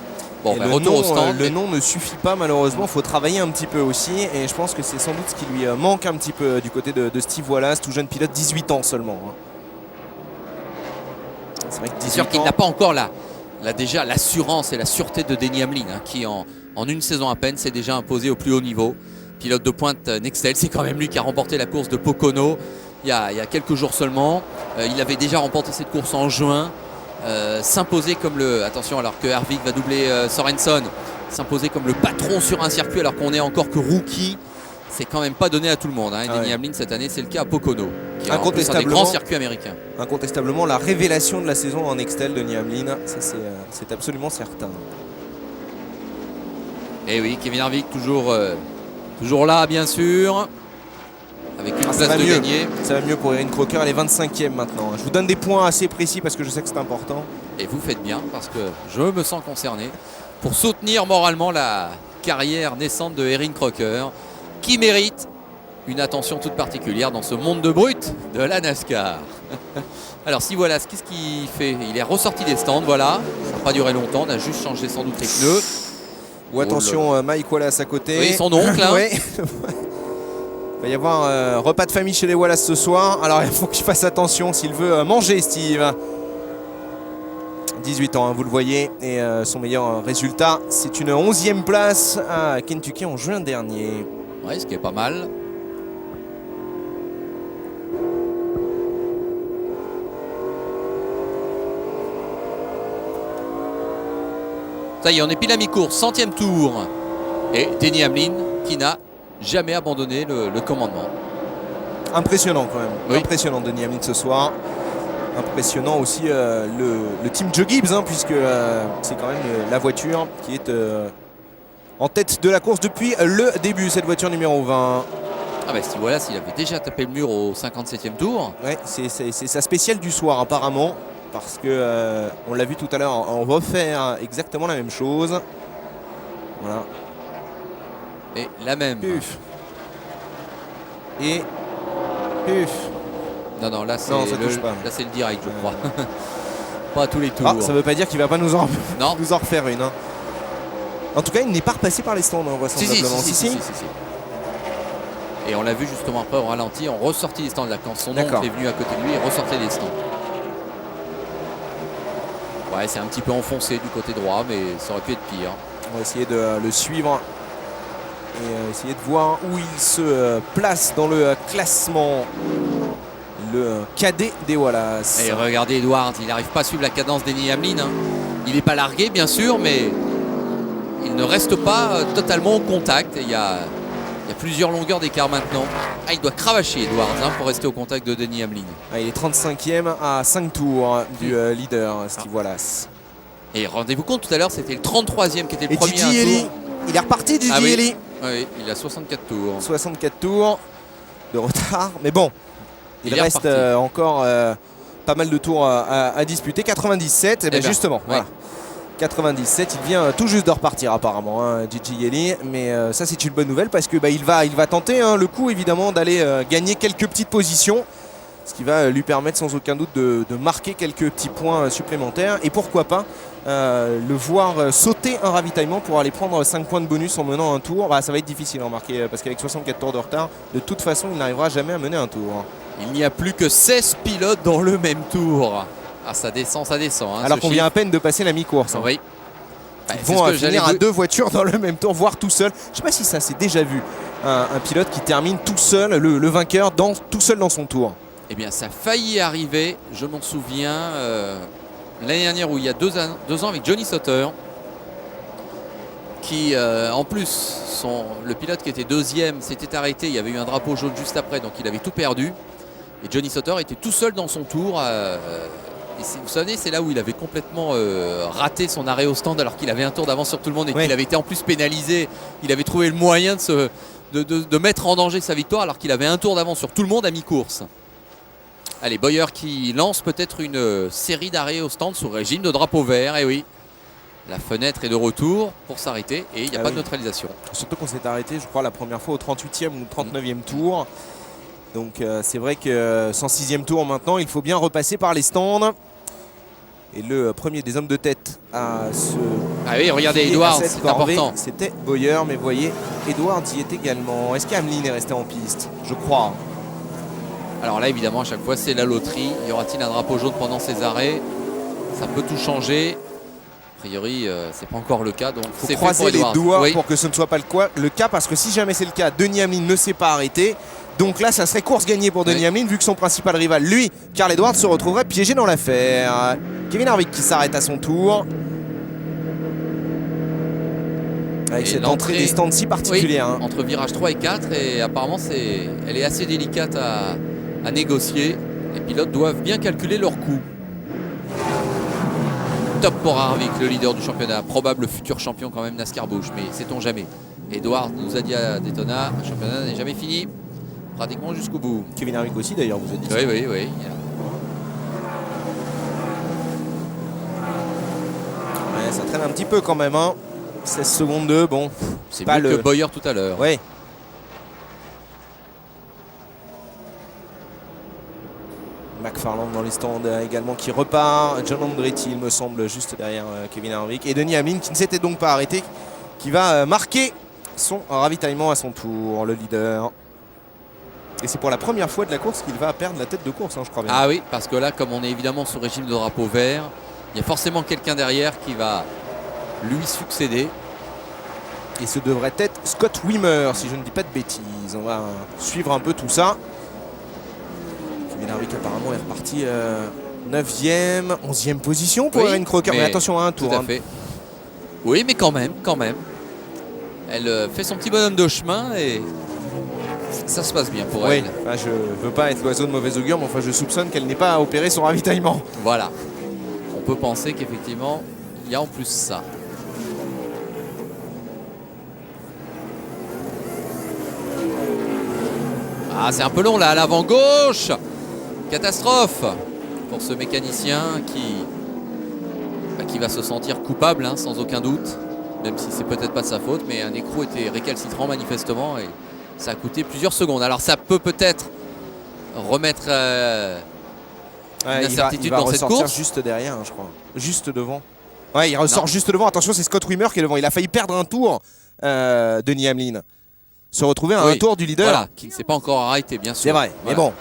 Bon, bah, retour au stand. Le nom ne suffit pas malheureusement, il faut travailler un petit peu aussi, et je pense que c'est sans doute ce qui lui manque un petit peu du côté de Steve Wallace, tout jeune pilote, 18 ans seulement. C'est vrai que 18 sûr qu'il n'a pas encore déjà l'assurance et la sûreté de Denny Hamlin, hein, qui en une saison à peine s'est déjà imposé au plus haut niveau. Pilote de pointe Nextel, c'est quand même lui qui a remporté la course de Pocono il y a quelques jours seulement. Il avait déjà remporté cette course en juin. S'imposer comme attention, alors que Harvick va doubler Sorensen, s'imposer comme le patron sur un circuit alors qu'on est encore que rookie, c'est quand même pas donné à tout le monde, hein. Denny Hamlin cette année, c'est le cas à Pocono, qui est en plus un des grands circuits américains. Incontestablement la révélation de la saison en Nextel, Denny Hamlin, ça c'est absolument certain. Et oui, Kevin Harvick toujours là bien sûr, avec une place de gagner. Ça va mieux pour Erin Crocker, elle est 25e maintenant. Je vous donne des points assez précis parce que je sais que c'est important. Et vous faites bien, parce que je me sens concerné pour soutenir moralement la carrière naissante de Erin Crocker, qui mérite une attention toute particulière dans ce monde de brut de la NASCAR. Alors si voilà, qu'est-ce qu'il fait? Il est ressorti des stands, voilà. Ça n'a pas duré longtemps, on a juste changé sans doute les pneus. Ou attention, Mike Wallace à côté. Oui, son oncle. Hein. Ouais. Il va y avoir un repas de famille chez les Wallace ce soir. Alors il faut qu'il fasse attention s'il veut manger, Steve. 18 ans, hein, vous le voyez. Et son meilleur résultat, c'est une 11e place à Kentucky en juin dernier. Ouais, ce qui est pas mal. Ça y est, on est pile à mi-course, 100e tour. Et Denny Hamlin qui n'a jamais abandonné le commandement. Impressionnant quand même. Oui. Impressionnant Denny Hamlin ce soir. Impressionnant aussi le team Joe Gibbs, hein, puisque c'est quand même la voiture qui est en tête de la course depuis le début, cette voiture numéro 20. Ah bah Steve Wallace, il avait déjà tapé le mur au 57e tour. Ouais, c'est sa spéciale du soir apparemment. Parce que on l'a vu tout à l'heure, on va faire exactement la même chose. Voilà. Et la même. Puf. Et puf. Non, là c'est le direct, je crois. Pas à tous les tours. Ah, ça veut pas dire qu'il va pas nous en refaire une. Hein. En tout cas, il n'est pas repassé par les stands, vraisemblablement. Si. Et on l'a vu justement après au ralenti, on ressortit les stands là quand son oncle est venu à côté de lui, il ressortait les stands. Ouais, c'est un petit peu enfoncé du côté droit, mais ça aurait pu être pire. On va essayer de le suivre et essayer de voir où il se place dans le classement. Le cadet des Wallace. Et regardez Edwards, il n'arrive pas à suivre la cadence d'Denny Hamlin. Hein. Il n'est pas largué, bien sûr, mais il ne reste pas totalement au contact. Il y a plusieurs longueurs d'écart maintenant. Ah, il doit cravacher Edwards pour rester au contact de Denny Hamlin. Ah, il est 35e à 5 tours du leader, Steve Wallace. Et rendez-vous compte, tout à l'heure, c'était le 33e qui était le et premier. Gigi Eli, il est reparti, Gigi Eli. Oui, il a 64 tours. 64 tours de retard, mais bon, il reste encore pas mal de tours à disputer. 97, et bien justement, voilà. 97, il vient tout juste de repartir apparemment, hein, Gigi Yeli, mais ça c'est une bonne nouvelle parce que il va tenter le coup évidemment d'aller gagner quelques petites positions, ce qui va lui permettre sans aucun doute de marquer quelques petits points supplémentaires et pourquoi pas le voir sauter un ravitaillement pour aller prendre 5 points de bonus en menant un tour. Ça va être difficile à remarquer parce qu'avec 64 tours de retard, de toute façon il n'arrivera jamais à mener un tour. Il n'y a plus que 16 pilotes dans le même tour. Ah, ça descend. Hein, alors qu'on vient à peine de passer la mi-course. Hein. Oui. Ils vont finir à 2 voitures dans le même tour, voire tout seul. Je ne sais pas si ça s'est déjà vu. Un pilote qui termine tout seul, le vainqueur, tout seul dans son tour. Eh bien, ça a failli arriver. Je m'en souviens l'année dernière où il y a 2 ans avec Johnny Sauter. Qui, en plus, le pilote qui était deuxième s'était arrêté. Il y avait eu un drapeau jaune juste après, donc il avait tout perdu. Et Johnny Sauter était tout seul dans son tour. Et vous savez, c'est là où il avait complètement raté son arrêt au stand alors qu'il avait un tour d'avance sur tout le monde et qu'il avait été en plus pénalisé. Il avait trouvé le moyen de mettre en danger sa victoire alors qu'il avait un tour d'avance sur tout le monde à mi-course. Allez, Bowyer qui lance peut-être une série d'arrêts au stand sous régime de drapeau vert. Et oui, la fenêtre est de retour pour s'arrêter et il n'y a pas de neutralisation. Surtout qu'on s'est arrêté, je crois, la première fois au 38e ou 39e tour. Donc c'est vrai que 106e tour maintenant, il faut bien repasser par les stands. Et le premier des hommes de tête à ce... Ah oui, regardez, Edwards, c'est important. C'était Bowyer, mais vous voyez, Edwards y est également. Est-ce qu'Hamlin est resté en piste? Je crois. Alors là, évidemment, à chaque fois, c'est la loterie. Y aura-t-il un drapeau jaune pendant ces arrêts? Ça peut tout changer. A priori, c'est pas encore le cas. Donc il faut croiser les doigts pour que ce ne soit pas le cas. Parce que si jamais c'est le cas, Denny Hamlin ne s'est pas arrêté. Donc là, ça serait course gagnée pour Denny Hamlin, vu que son principal rival, lui, Carl Edwards, se retrouverait piégé dans l'affaire. Kevin Harvick qui s'arrête à son tour. Avec cette entrée des stands si particulière. Oui, entre virage 3 et 4. Et apparemment, elle est assez délicate à négocier. Les pilotes doivent bien calculer leur coût. Top pour Harvick, le leader du championnat. Probable futur champion quand même NASCAR Busch, mais sait-on jamais. Edwards nous a dit à Daytona, le championnat n'est jamais fini. Pratiquement jusqu'au bout. Kevin Harvick aussi d'ailleurs, vous avez dit. Oui. Ouais, ça traîne un petit peu quand même. 16 secondes 2, bon. C'est mieux que Bowyer tout à l'heure. Oui. McFarland dans les stands également qui repart. John Andretti, il me semble, juste derrière Kevin Harvick. Et Denny Hamlin qui ne s'était donc pas arrêté, qui va marquer son ravitaillement à son tour, le leader. Et c'est pour la première fois de la course qu'il va perdre la tête de course, je crois bien. Ah oui, parce que là, comme on est évidemment sous régime de drapeau vert, il y a forcément quelqu'un derrière qui va lui succéder. Et ce devrait être Scott Wimmer, si je ne dis pas de bêtises. On va suivre un peu tout ça. Kevin Harvick apparemment est reparti 9e, 11e position pour Erin Crocker. Mais attention à un tour. Tout à fait. Oui, mais quand même. Elle fait son petit bonhomme de chemin et ça se passe bien pour elle. Enfin, je ne veux pas être l'oiseau de mauvais augure, mais enfin, je soupçonne qu'elle n'ait pas opéré son ravitaillement. Voilà. On peut penser qu'effectivement, il y a en plus ça. Ah, c'est un peu long là, à l'avant gauche. Catastrophe pour ce mécanicien qui va se sentir coupable, sans aucun doute. Même si c'est peut-être pas de sa faute, mais un écrou était récalcitrant manifestement et ça a coûté plusieurs secondes. Alors ça peut-être remettre une incertitude dans cette course. Juste derrière, je crois. Juste devant. Ouais, il ressort juste devant. Attention, c'est Scott Wimmer qui est devant. Il a failli perdre un tour, Denny Hamlin. Se retrouver à un tour du leader. Voilà, qui ne s'est pas encore arrêté, bien sûr. C'est vrai, mais bon.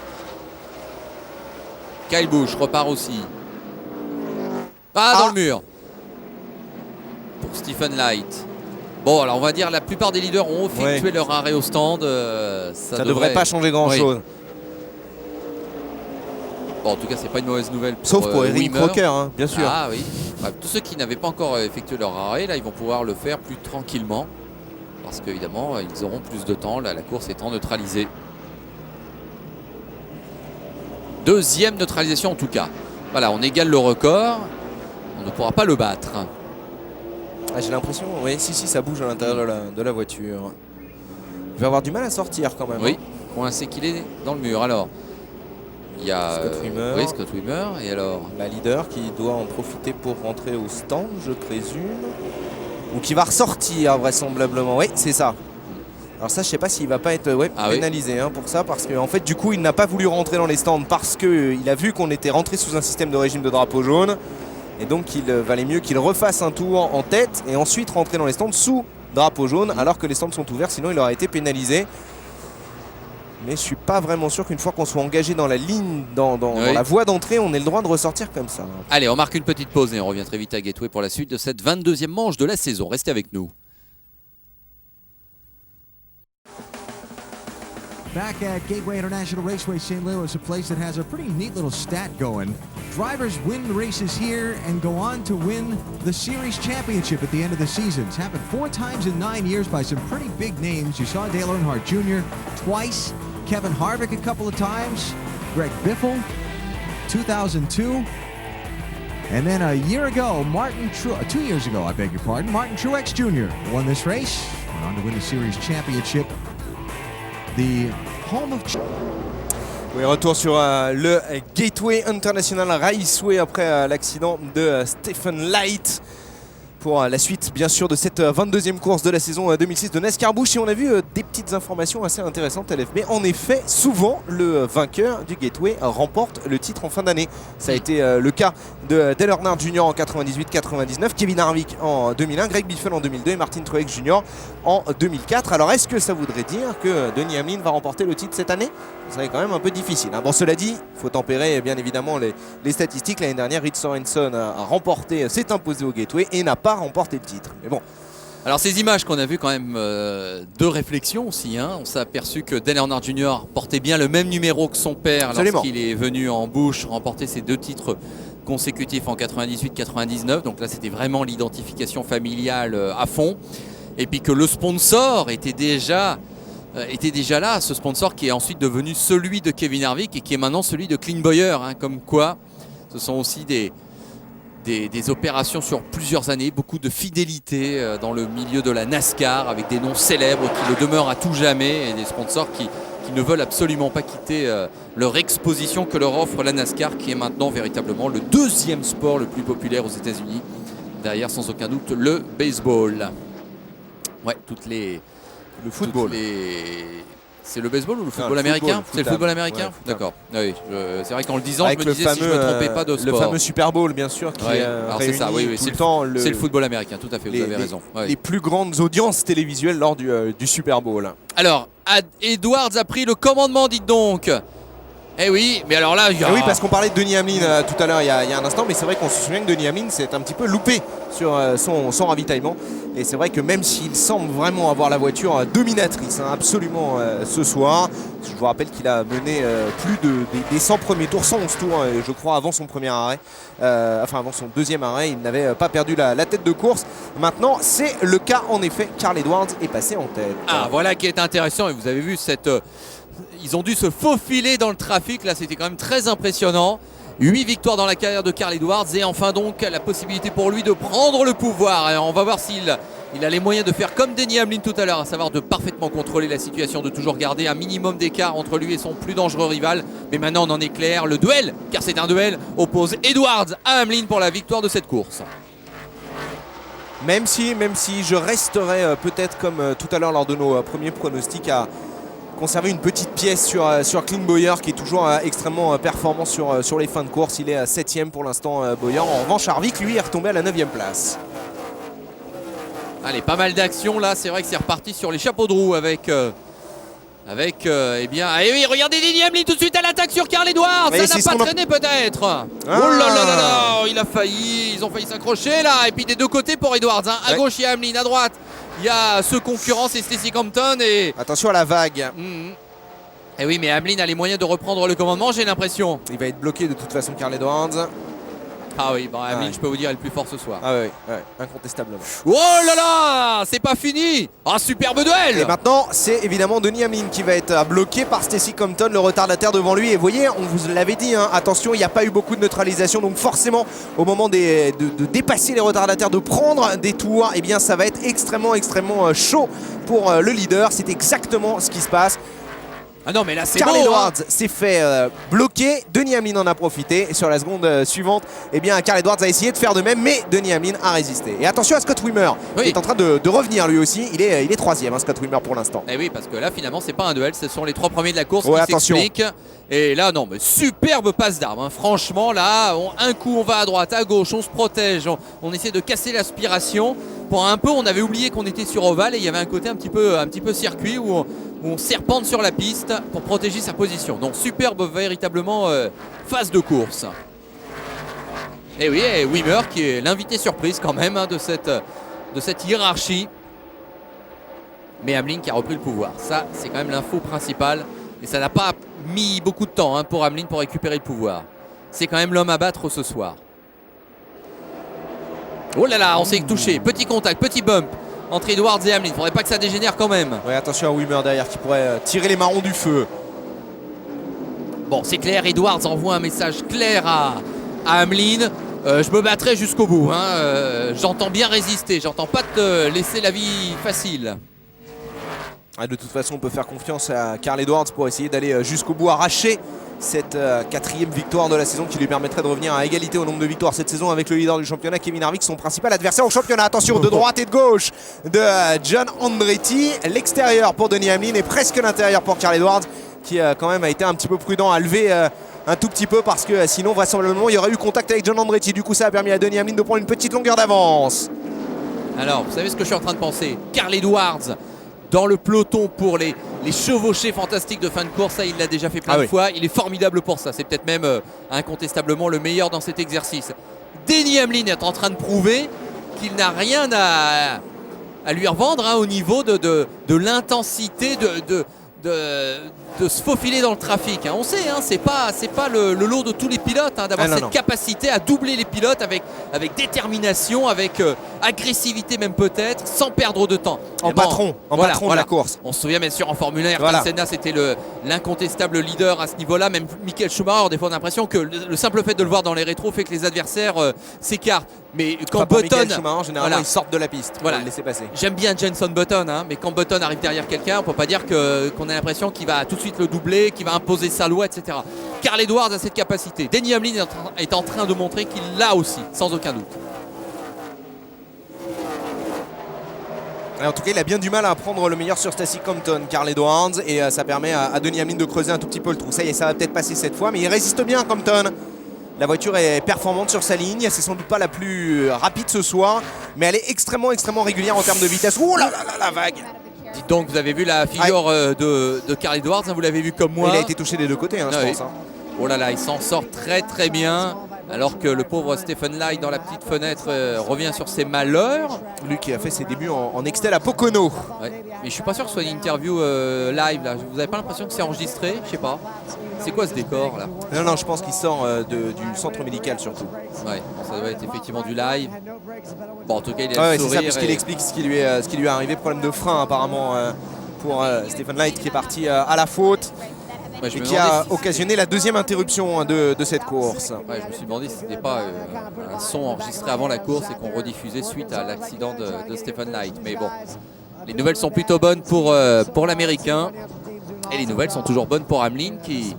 Kyle Busch repart aussi. Dans le mur. Pour Stephen Light. Bon, alors on va dire la plupart des leaders ont effectué leur arrêt au stand. Ça devrait pas changer grand-chose. Bon, en tout cas, c'est pas une mauvaise nouvelle. Sauf pour Erin Crocker, bien sûr. Ah oui. Tous ceux qui n'avaient pas encore effectué leur arrêt, là, ils vont pouvoir le faire plus tranquillement. Parce qu'évidemment, ils auront plus de temps, là, la course étant neutralisée. Deuxième neutralisation en tout cas. Voilà, on égale le record. On ne pourra pas le battre. J'ai l'impression, si, ça bouge à l'intérieur de la voiture. Il va avoir du mal à sortir quand même. Oui, coincé qu'il est dans le mur. Alors, Il y a Scott Wimmer. oui, Scott Wimmer. Et alors La leader qui doit en profiter pour rentrer au stand, je présume. Ou qui va ressortir vraisemblablement. Oui, c'est ça. Alors ça, je sais pas s'il va pas être pénalisé pour ça, parce qu'en fait, du coup, il n'a pas voulu rentrer dans les stands parce qu'il a vu qu'on était rentré sous un système de régime de drapeau jaune. Et donc, il valait mieux qu'il refasse un tour en tête et ensuite rentrer dans les stands sous drapeau jaune, alors que les stands sont ouverts, sinon il aurait été pénalisé. Mais je suis pas vraiment sûr qu'une fois qu'on soit engagé dans la ligne, dans la voie d'entrée, on ait le droit de ressortir comme ça. Allez, on marque une petite pause et on revient très vite à Gateway pour la suite de cette 22e manche de la saison. Restez avec nous. Back at Gateway International Raceway St. Louis, a place that has a pretty neat little stat going. Drivers win races here and go on to win the series championship at the end of the season. It's happened 4 times in 9 years by some pretty big names. You saw Dale Earnhardt Jr. twice, Kevin Harvick a couple of times, Greg Biffle, 2002. And then a year ago, 2 years ago, I beg your pardon, Martin Truex Jr. won this race, went on to win the series championship. The home of... Oui, retour sur le Gateway International Raceway après l'accident de Stephen Light pour la suite bien sûr de cette 22e course de la saison 2006 de NASCAR Busch. Et on a vu des petites informations assez intéressantes à l'FB. En effet, souvent le vainqueur du Gateway remporte le titre en fin d'année. Ça a été le cas de Dale Earnhardt Jr. en 98-99, Kevin Harvick en 2001, Greg Biffle en 2002 et Martin Truex Jr. en 2004. Alors est-ce que ça voudrait dire que Denny Hamlin va remporter le titre cette année? Ça serait quand même un peu difficile. Bon, cela dit, il faut tempérer bien évidemment les statistiques. L'année dernière, Rich Sorenson a remporté, s'est imposé au Gateway et n'a pas remporté le titre. Mais bon. Alors ces images qu'on a vues quand même de réflexion aussi, on s'est aperçu que Dale Earnhardt Jr. portait bien le même numéro que son père lorsqu'il est venu en Busch remporter ses 2 titres consécutifs en 98-99. Donc là c'était vraiment l'identification familiale à fond. Et puis que le sponsor était déjà là, ce sponsor qui est ensuite devenu celui de Kevin Harvick et qui est maintenant celui de Clint Bowyer. Comme quoi ce sont aussi des opérations sur plusieurs années, beaucoup de fidélité dans le milieu de la NASCAR avec des noms célèbres qui le demeurent à tout jamais et des sponsors qui ne veulent absolument pas quitter leur exposition que leur offre la NASCAR, qui est maintenant véritablement le 2e sport le plus populaire aux États-Unis, derrière sans aucun doute le baseball. Ouais, le football. C'est le baseball ou le football américain? C'est le football américain, d'accord. Oui, c'est vrai qu'en le disant, avec je me disais si je ne me trompais pas de sport. Le fameux Super Bowl, bien sûr, qui c'est ça, oui, tout le temps. C'est le football américain, tout à fait, vous avez raison. Les plus grandes audiences télévisuelles lors du Super Bowl. Alors, Edwards a pris le commandement, dites donc. Eh oui, mais alors là... Oui, parce qu'on parlait de Denny Hamlin tout à l'heure, il y a un instant, mais c'est vrai qu'on se souvient que Denny Hamlin s'est un petit peu loupé sur son ravitaillement. Et c'est vrai que même s'il semble vraiment avoir la voiture dominatrice, absolument ce soir, je vous rappelle qu'il a mené plus des 100 premiers tours, 111 tours, je crois, avant son premier arrêt, avant son 2e arrêt, il n'avait pas perdu la tête de course. Maintenant, c'est le cas en effet, Carl Edwards est passé en tête. Ah, voilà qui est intéressant, et vous avez vu cette... Ils ont dû se faufiler dans le trafic, là c'était quand même très impressionnant. 8 victoires dans la carrière de Carl Edwards et enfin donc la possibilité pour lui de prendre le pouvoir. Et on va voir s'il a les moyens de faire comme Denny Hamlin tout à l'heure, à savoir de parfaitement contrôler la situation, de toujours garder un minimum d'écart entre lui et son plus dangereux rival. Mais maintenant on en est clair, le duel, car c'est un duel, oppose Edwards à Hamlin pour la victoire de cette course. Même si je resterai peut-être comme tout à l'heure lors de nos premiers pronostics à conserver une petite pièce sur Clint Bowyer, qui est toujours extrêmement performant sur les fins de course. Il est 7e pour l'instant, Bowyer. En revanche, Harvick lui est retombé à la 9e place. Allez, pas mal d'actions là, c'est vrai que c'est reparti sur les chapeaux de roue avec eh bien, et oui, regardez Denny Hamlin tout de suite à l'attaque sur Carl Edwards. Ça n'a pas traîné peut-être. Oh là là là là, ils ont failli s'accrocher là. Et puis des deux côtés pour Edwards, à gauche il y a Hamlin, à droite il y a ce concurrent, c'est Stacey Compton. Et attention à la vague. Et oui, mais Hamlin a les moyens de reprendre le commandement, j'ai l'impression. Il va être bloqué de toute façon, Carl Edwards. Ah oui, bon, Hamlin, je peux vous dire, est le plus fort ce soir. Ah oui, incontestablement. Oh là là, c'est pas fini. Un superbe duel. Et maintenant, c'est évidemment Denny Hamlin qui va être bloqué par Stacey Compton, le retardataire devant lui. Et vous voyez, on vous l'avait dit, attention, il n'y a pas eu beaucoup de neutralisation. Donc forcément, au moment de dépasser les retardataires, de prendre des tours, eh bien ça va être extrêmement chaud pour le leader. C'est exactement ce qui se passe. Ah non, mais là c'est Carl beau, Edwards hein. s'est fait bloquer, Denny Hamlin en a profité et sur la seconde suivante, eh bien Carl Edwards a essayé de faire de même, mais Denny Hamlin a résisté. Et attention à Scott Wimmer, Oui. qui est en train de revenir lui aussi, il est troisième, hein, Scott Wimmer pour l'instant. Eh oui, parce que là finalement c'est pas un duel, ce sont les 3 premiers de la course Ouais, qui attention. s'expliquent. Et là non, mais superbe passe d'armes, hein. Franchement là, un coup on va à droite, à gauche, on se protège, on essaie de casser l'aspiration. Pour un peu, on avait oublié qu'on était sur ovale et il y avait un côté un petit peu circuit où on serpente sur la piste pour protéger sa position. Donc superbe véritablement phase de course. Et oui, et Wimmer qui est l'invité surprise quand même, hein, de cette hiérarchie. Mais Hamlin qui a repris le pouvoir. Ça, c'est quand même l'info principale. Et ça n'a pas mis beaucoup de temps, hein, pour Hamlin pour récupérer le pouvoir. C'est quand même l'homme à battre ce soir. Oh là là, on s'est touché. Petit contact, petit bump entre Edwards et Hamlin. Faudrait pas que ça dégénère quand même. Ouais, attention à Wimmer derrière qui pourrait tirer les marrons du feu. Bon, c'est clair, Edwards envoie un message clair à Hamlin. Je me battrai jusqu'au bout, hein. J'entends bien résister, j'entends pas te laisser la vie facile. De toute façon, on peut faire confiance à Carl Edwards pour essayer d'aller jusqu'au bout, arracher cette 4e victoire de la saison qui lui permettrait de revenir à égalité au nombre de victoires cette saison avec le leader du championnat, Kevin Harvick, son principal adversaire au championnat. Attention, de droite et de gauche de John Andretti. L'extérieur pour Denny Hamlin et presque l'intérieur pour Carl Edwards, qui quand même a été un petit peu prudent à lever un tout petit peu parce que sinon vraisemblablement il y aurait eu contact avec John Andretti. Du coup, ça a permis à Denny Hamlin de prendre une petite longueur d'avance. Alors, vous savez ce que je suis en train de penser? Carl Edwards dans le peloton pour les chevauchés fantastiques de fin de course, ça il l'a déjà fait plein de fois. Il est formidable pour ça, c'est peut-être même incontestablement le meilleur dans cet exercice. Denny Hamlin est en train de prouver qu'il n'a rien à lui revendre, hein, au niveau de l'intensité de se faufiler dans le trafic, hein. On sait, hein, c'est pas le lot de tous les pilotes, hein, d'avoir cette capacité à doubler les pilotes avec détermination, avec agressivité même peut-être, sans perdre de temps. En patron de la course. On se souvient bien sûr en Formule 1, Ayrton Senna c'était l'incontestable leader à ce niveau-là. Même Michael Schumacher, des fois on a l'impression que le simple fait de le voir dans les rétros fait que les adversaires s'écartent. Mais quand Button, généralement ils sortent de la piste, pour le laisser passer. J'aime bien Jenson Button, hein, mais quand Button arrive derrière quelqu'un, on peut pas dire qu'on a l'impression qu'il va tout de suite le doubler, qu'il va imposer sa loi, etc. Carl Edwards a cette capacité. Denny Hamlin est en train de montrer qu'il l'a aussi, sans aucun doute. En tout cas, il a bien du mal à prendre le meilleur sur Stacy Compton, Carl Edwards, et ça permet à Denny Hamlin de creuser un tout petit peu le trou. Ça y est, ça va peut-être passer cette fois, mais il résiste bien, Compton. La voiture est performante sur sa ligne, c'est sans doute pas la plus rapide ce soir, mais elle est extrêmement régulière en termes de vitesse. Oh là là là, la vague! Dites donc, vous avez vu la figure de Carl Edwards, hein, vous l'avez vu comme moi. Il a été touché des deux côtés, hein, je pense. Hein. Oh là là, il s'en sort très bien. Alors que le pauvre Stephen Light dans la petite fenêtre revient sur ses malheurs. Lui qui a fait ses débuts en Nextel à Pocono. Ouais. Mais je suis pas sûr que ce soit une interview live là. Vous avez pas l'impression que c'est enregistré? Je sais pas. C'est quoi ce décor là? Non, je pense qu'il sort du centre médical surtout. Ouais, ça doit être effectivement du live. Bon, en tout cas, il a le sourire. C'est ça, puisqu'il explique ce qui lui est arrivé. Problème de frein apparemment pour Stephen Light qui est parti à la faute. Ouais, et qui a occasionné la deuxième interruption de cette course. Ouais, je me suis demandé si c'était pas un son enregistré avant la course et qu'on rediffusait suite à l'accident de Stephen Light. Mais bon, les nouvelles sont plutôt bonnes pour l'Américain. Et les nouvelles sont toujours bonnes pour Hamlin qui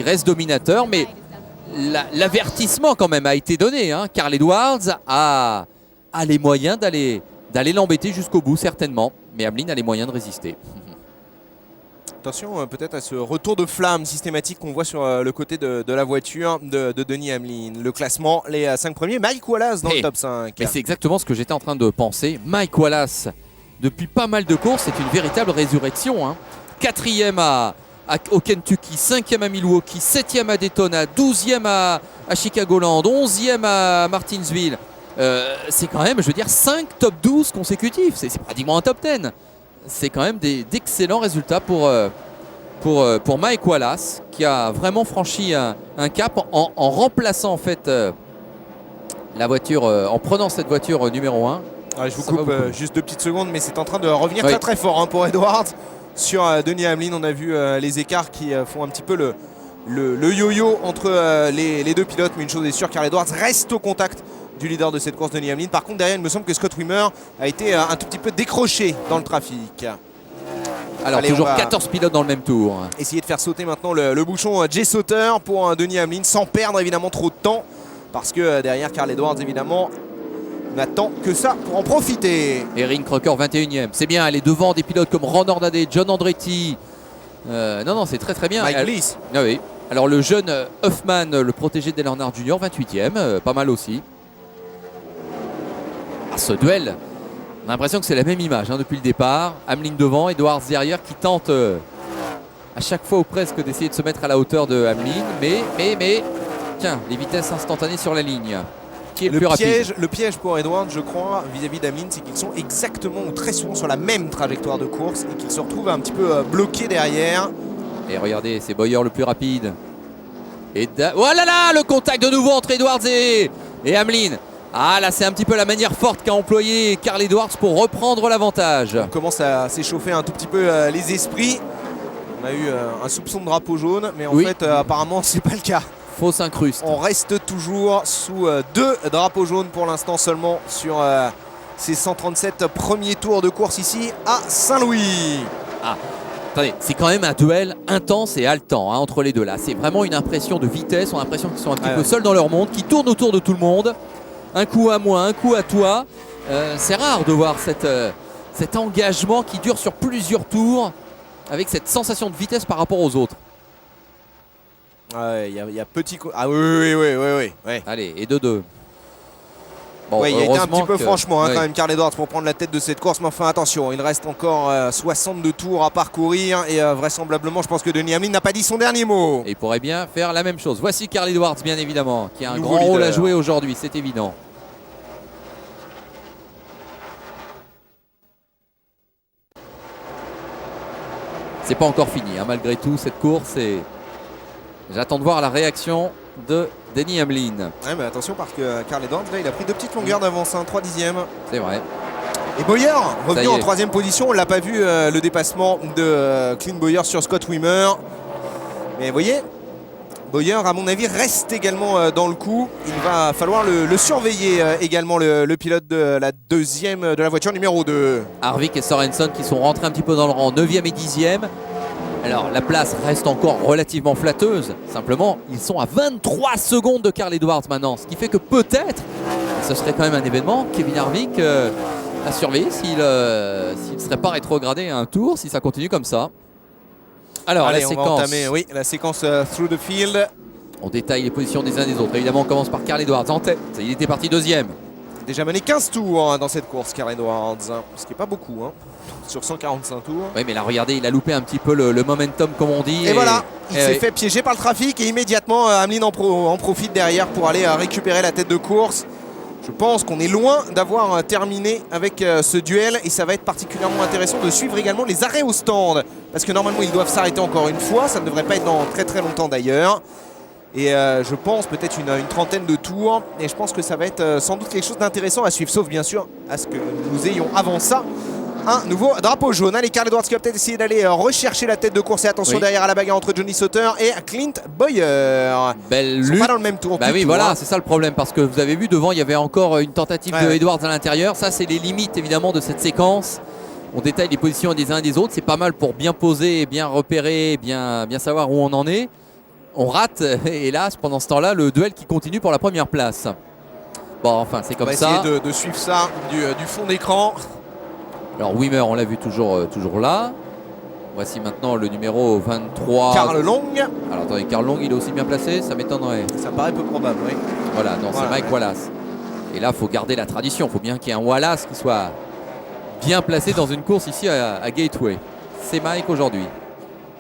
reste dominateur. Mais l'avertissement quand même a été donné, hein. Carl Edwards a les moyens d'aller l'embêter jusqu'au bout certainement. Mais Hamlin a les moyens de résister. Attention peut-être à ce retour de flamme systématique qu'on voit sur le côté de la voiture de Denny Hamlin. Le classement, les 5 premiers, Mike Wallace dans le top 5. Mais c'est exactement ce que j'étais en train de penser. Mike Wallace, depuis pas mal de courses, c'est une véritable résurrection, hein. 4e au Kentucky, 5e à Milwaukee, 7e à Daytona, 12e à Chicagoland, 11e à Martinsville. C'est quand même, je veux dire, 5 top 12 consécutifs. C'est pratiquement un top 10. C'est quand même d'excellents résultats pour Mike Wallace, qui a vraiment franchi un cap en remplaçant en fait la voiture, en prenant cette voiture numéro 1. Je vous coupe juste 2 petites secondes, mais c'est en train de revenir très fort, hein, pour Edwards. Sur Denny Hamlin, on a vu les écarts qui font un petit peu le yo-yo entre les deux pilotes, mais une chose est sûre, Carl Edwards reste au contact du leader de cette course, Denny Hamlin. Par contre, derrière, il me semble que Scott Wimmer a été un tout petit peu décroché dans le trafic. Alors Allez, toujours on va 14 pilotes dans le même tour. essayer de faire sauter maintenant le bouchon Jay Sauter pour Denny Hamlin sans perdre évidemment trop de temps. Parce que derrière Carl Edwards évidemment n'attend que ça pour en profiter. Erin Crocker 21e. C'est bien, elle est devant des pilotes comme Ron Hordade, John Andretti. Non, c'est très bien. Mike Bliss. Ah oui. Alors le jeune Huffman, le protégé de Dale Earnhardt Jr., 28e, pas mal aussi. Ah, ce duel, on a l'impression que c'est la même image depuis le départ. Hamlin devant, Edwards derrière qui tente à chaque fois ou presque d'essayer de se mettre à la hauteur de Hamlin. Mais, tiens, les vitesses instantanées sur la ligne. Qui est le plus rapide? Le piège pour Edwards, je crois, vis-à-vis d'Hamlin, c'est qu'ils sont exactement ou très souvent sur la même trajectoire de course et qu'ils se retrouvent un petit peu bloqués derrière. Et regardez, c'est Bowyer le plus rapide. Et oh là là, le contact de nouveau entre Edwards et Hamlin. Ah là, c'est un petit peu la manière forte qu'a employé Carl Edwards pour reprendre l'avantage. On commence à s'échauffer un tout petit peu les esprits. On a eu un soupçon de drapeau jaune, mais en fait, apparemment, c'est pas le cas. Fausse incruste. On reste toujours sous 2 drapeaux jaunes pour l'instant seulement sur ces 137 premiers tours de course ici à Saint-Louis. Ah, attendez, c'est quand même un duel intense et haletant entre les deux là. C'est vraiment une impression de vitesse. On a l'impression qu'ils sont un petit peu seuls dans leur monde, qui tournent autour de tout le monde. Un coup à moi, un coup à toi. C'est rare de voir cet engagement qui dure sur plusieurs tours avec cette sensation de vitesse par rapport aux autres. Il y a petit coup. Ah oui. Allez, et 2-2. Bon, il a été un petit peu que, franchement quand même Carl Edwards pour prendre la tête de cette course. Mais enfin attention, il reste encore 62 tours à parcourir. Et vraisemblablement, je pense que Denny Hamlin n'a pas dit son dernier mot. Et il pourrait bien faire la même chose. Voici Carl Edwards, bien évidemment, qui a un Nouveau grand rôle à leader. jouer aujourd'hui, c'est évident. C'est pas encore fini, malgré tout, cette course. Et j'attends de voir la réaction de Denny Hamlin. Ouais, mais attention parce que Carl Edwards, là, il a pris 2 petites longueurs d'avance, 3 dixièmes. C'est vrai. Et Bowyer, revenu y est. en 3ème position, on l'a pas vu le dépassement de Clint Bowyer sur Scott Wimmer. Mais vous voyez, Bowyer, à mon avis, reste également dans le coup. Il va falloir le surveiller également, le pilote de la deuxième de la voiture numéro 2. Harvick et Sorensen qui sont rentrés un petit peu dans le rang, 9e et 10e. Alors la place reste encore relativement flatteuse. Simplement, ils sont à 23 secondes de Carl Edwards maintenant. Ce qui fait que peut-être, ce serait quand même un événement, Kevin Harvick à surveiller s'il ne serait pas rétrogradé à un tour, si ça continue comme ça. Alors allez, la on séquence. va entamer la séquence Through the Field. On détaille les positions des uns des autres. Évidemment, on commence par Carl Edwards en tête. Il était parti 2e. Déjà mené 15 tours dans cette course, Carl Edwards. Ce qui n'est pas beaucoup, sur 145 tours. Oui, mais là, regardez, il a loupé un petit peu le momentum, comme on dit. Et voilà, il s'est fait piéger par le trafic et immédiatement Hamlin en profite derrière pour aller récupérer la tête de course. Je pense qu'on est loin d'avoir terminé avec ce duel et ça va être particulièrement intéressant de suivre également les arrêts au stand. Parce que normalement ils doivent s'arrêter encore une fois, ça ne devrait pas être dans très très longtemps d'ailleurs. Et je pense peut-être une trentaine de tours et je pense que ça va être sans doute quelque chose d'intéressant à suivre, sauf bien sûr à ce que nous ayons avant ça un nouveau drapeau jaune. Allez, Carl Edwards qui va peut-être essayer d'aller rechercher la tête de course et attention derrière à la bagarre entre Johnny Sauter et Clint Bowyer. Belle Ils sont pas dans le même tour. Oui, voilà, c'est ça le problème parce que vous avez vu devant, il y avait encore une tentative de Edwards à l'intérieur. Ça, c'est les limites évidemment de cette séquence. On détaille les positions des uns et des autres. C'est pas mal pour bien poser, bien repérer, bien savoir où on en est. On rate, hélas, pendant ce temps-là, le duel qui continue pour la première place. Bon, enfin, c'est comme ça. On va essayer de suivre ça du fond d'écran. Alors Wimmer, on l'a vu toujours là. Voici maintenant le numéro 23. Carl Long. Alors attendez, Carl Long, il est aussi bien placé, ça m'étonnerait. Ça me paraît peu probable, oui. Voilà, non, c'est Mike Wallace. Et là, il faut garder la tradition. Il faut bien qu'il y ait un Wallace qui soit bien placé dans une course ici à Gateway. C'est Mike aujourd'hui.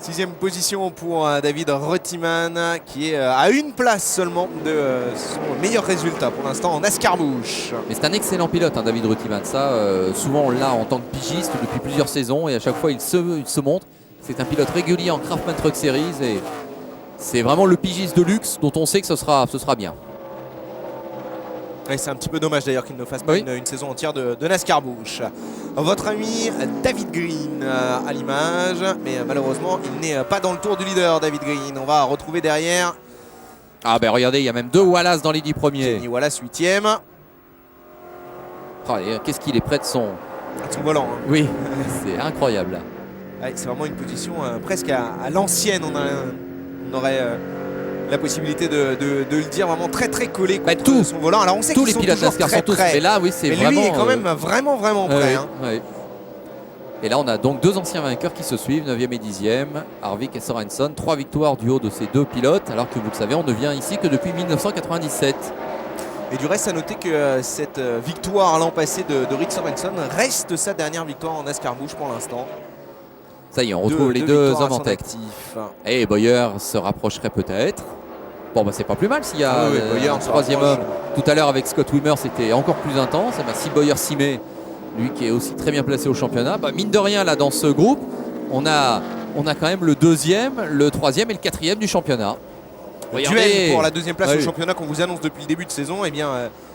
6e position pour David Reutemann qui est à une place seulement de son meilleur résultat pour l'instant en NASCAR-Busch. Mais c'est un excellent pilote, David Reutemann. Ça, souvent on l'a en tant que pigiste depuis plusieurs saisons et à chaque fois il se montre. C'est un pilote régulier en Craftsman Truck Series et c'est vraiment le pigiste de luxe dont on sait que ce sera bien. Ouais, c'est un petit peu dommage d'ailleurs qu'il ne fasse pas une saison entière de NASCAR-Busch. Votre ami David Green à l'image, mais malheureusement il n'est pas dans le tour du leader, David Green. On va retrouver derrière. Ah ben regardez, il y a même 2 Wallace dans les 10 premiers. Kenny Wallace 8e. Oh, qu'est-ce qu'il est près de son volant. Oui, c'est incroyable. Ouais, c'est vraiment une position presque à l'ancienne. On aurait la possibilité de le dire, vraiment très très collé contre son volant. Alors on sait tous qu'ils les sont pilotes toujours NASCAR très sont tous, près. mais là, oui, c'est Mais vraiment. lui, il est quand même vraiment prêt. Hein. Ouais. Et là, on a donc 2 anciens vainqueurs qui se suivent, 9e et 10e, Harvick et Sorensen. 3 victoires du haut de ces 2 pilotes, alors que vous le savez, on ne vient ici que depuis 1997. Et du reste, à noter que cette victoire l'an passé de Rick Sorensen reste sa dernière victoire en NASCAR Busch pour l'instant. Ça y est, on retrouve les 2 victoires à hommes en son tête. actif. Et Bowyer se rapprocherait peut-être. Bon, bah c'est pas plus mal s'il y a Bowyer un se 3e rapproche. homme. Tout à l'heure avec Scott Wimmer, c'était encore plus intense. Et bah, si Bowyer s'y met, lui qui est aussi très bien placé au championnat, bah, mine de rien, là dans ce groupe, on a quand même le 2e, le 3e et le 4e du championnat. Duel pour la 2e place Ouais. au championnat qu'on vous annonce depuis le début de saison, eh bien,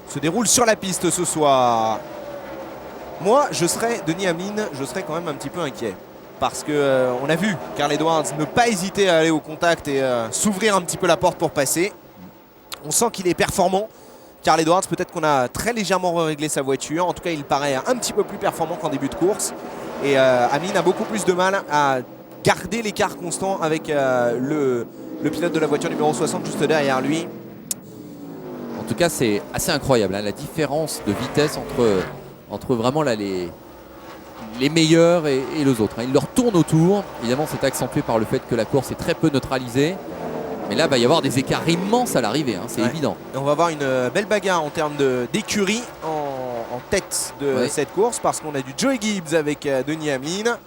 se déroule sur la piste ce soir. Moi, Denis Hamlin, je serais quand même un petit peu inquiet. Parce que on a vu Carl Edwards ne pas hésiter à aller au contact et s'ouvrir un petit peu la porte pour passer. On sent qu'il est performant. Carl Edwards, peut-être qu'on a très légèrement réglé sa voiture. En tout cas, il paraît un petit peu plus performant qu'en début de course. Et Hamlin a beaucoup plus de mal à garder l'écart constant avec le pilote de la voiture numéro 60 juste derrière lui. En tout cas, c'est assez incroyable, hein, la différence de vitesse entre vraiment là, les meilleurs et les autres. Hein. Ils leur tournent autour. Évidemment, c'est accentué par le fait que la course est très peu neutralisée. Mais là, il va y avoir des écarts immenses à l'arrivée, hein, c'est évident. Et on va avoir une belle bagarre en termes d'écurie en tête de cette course, parce qu'on a du Joey Gibbs avec Denis Hamlin,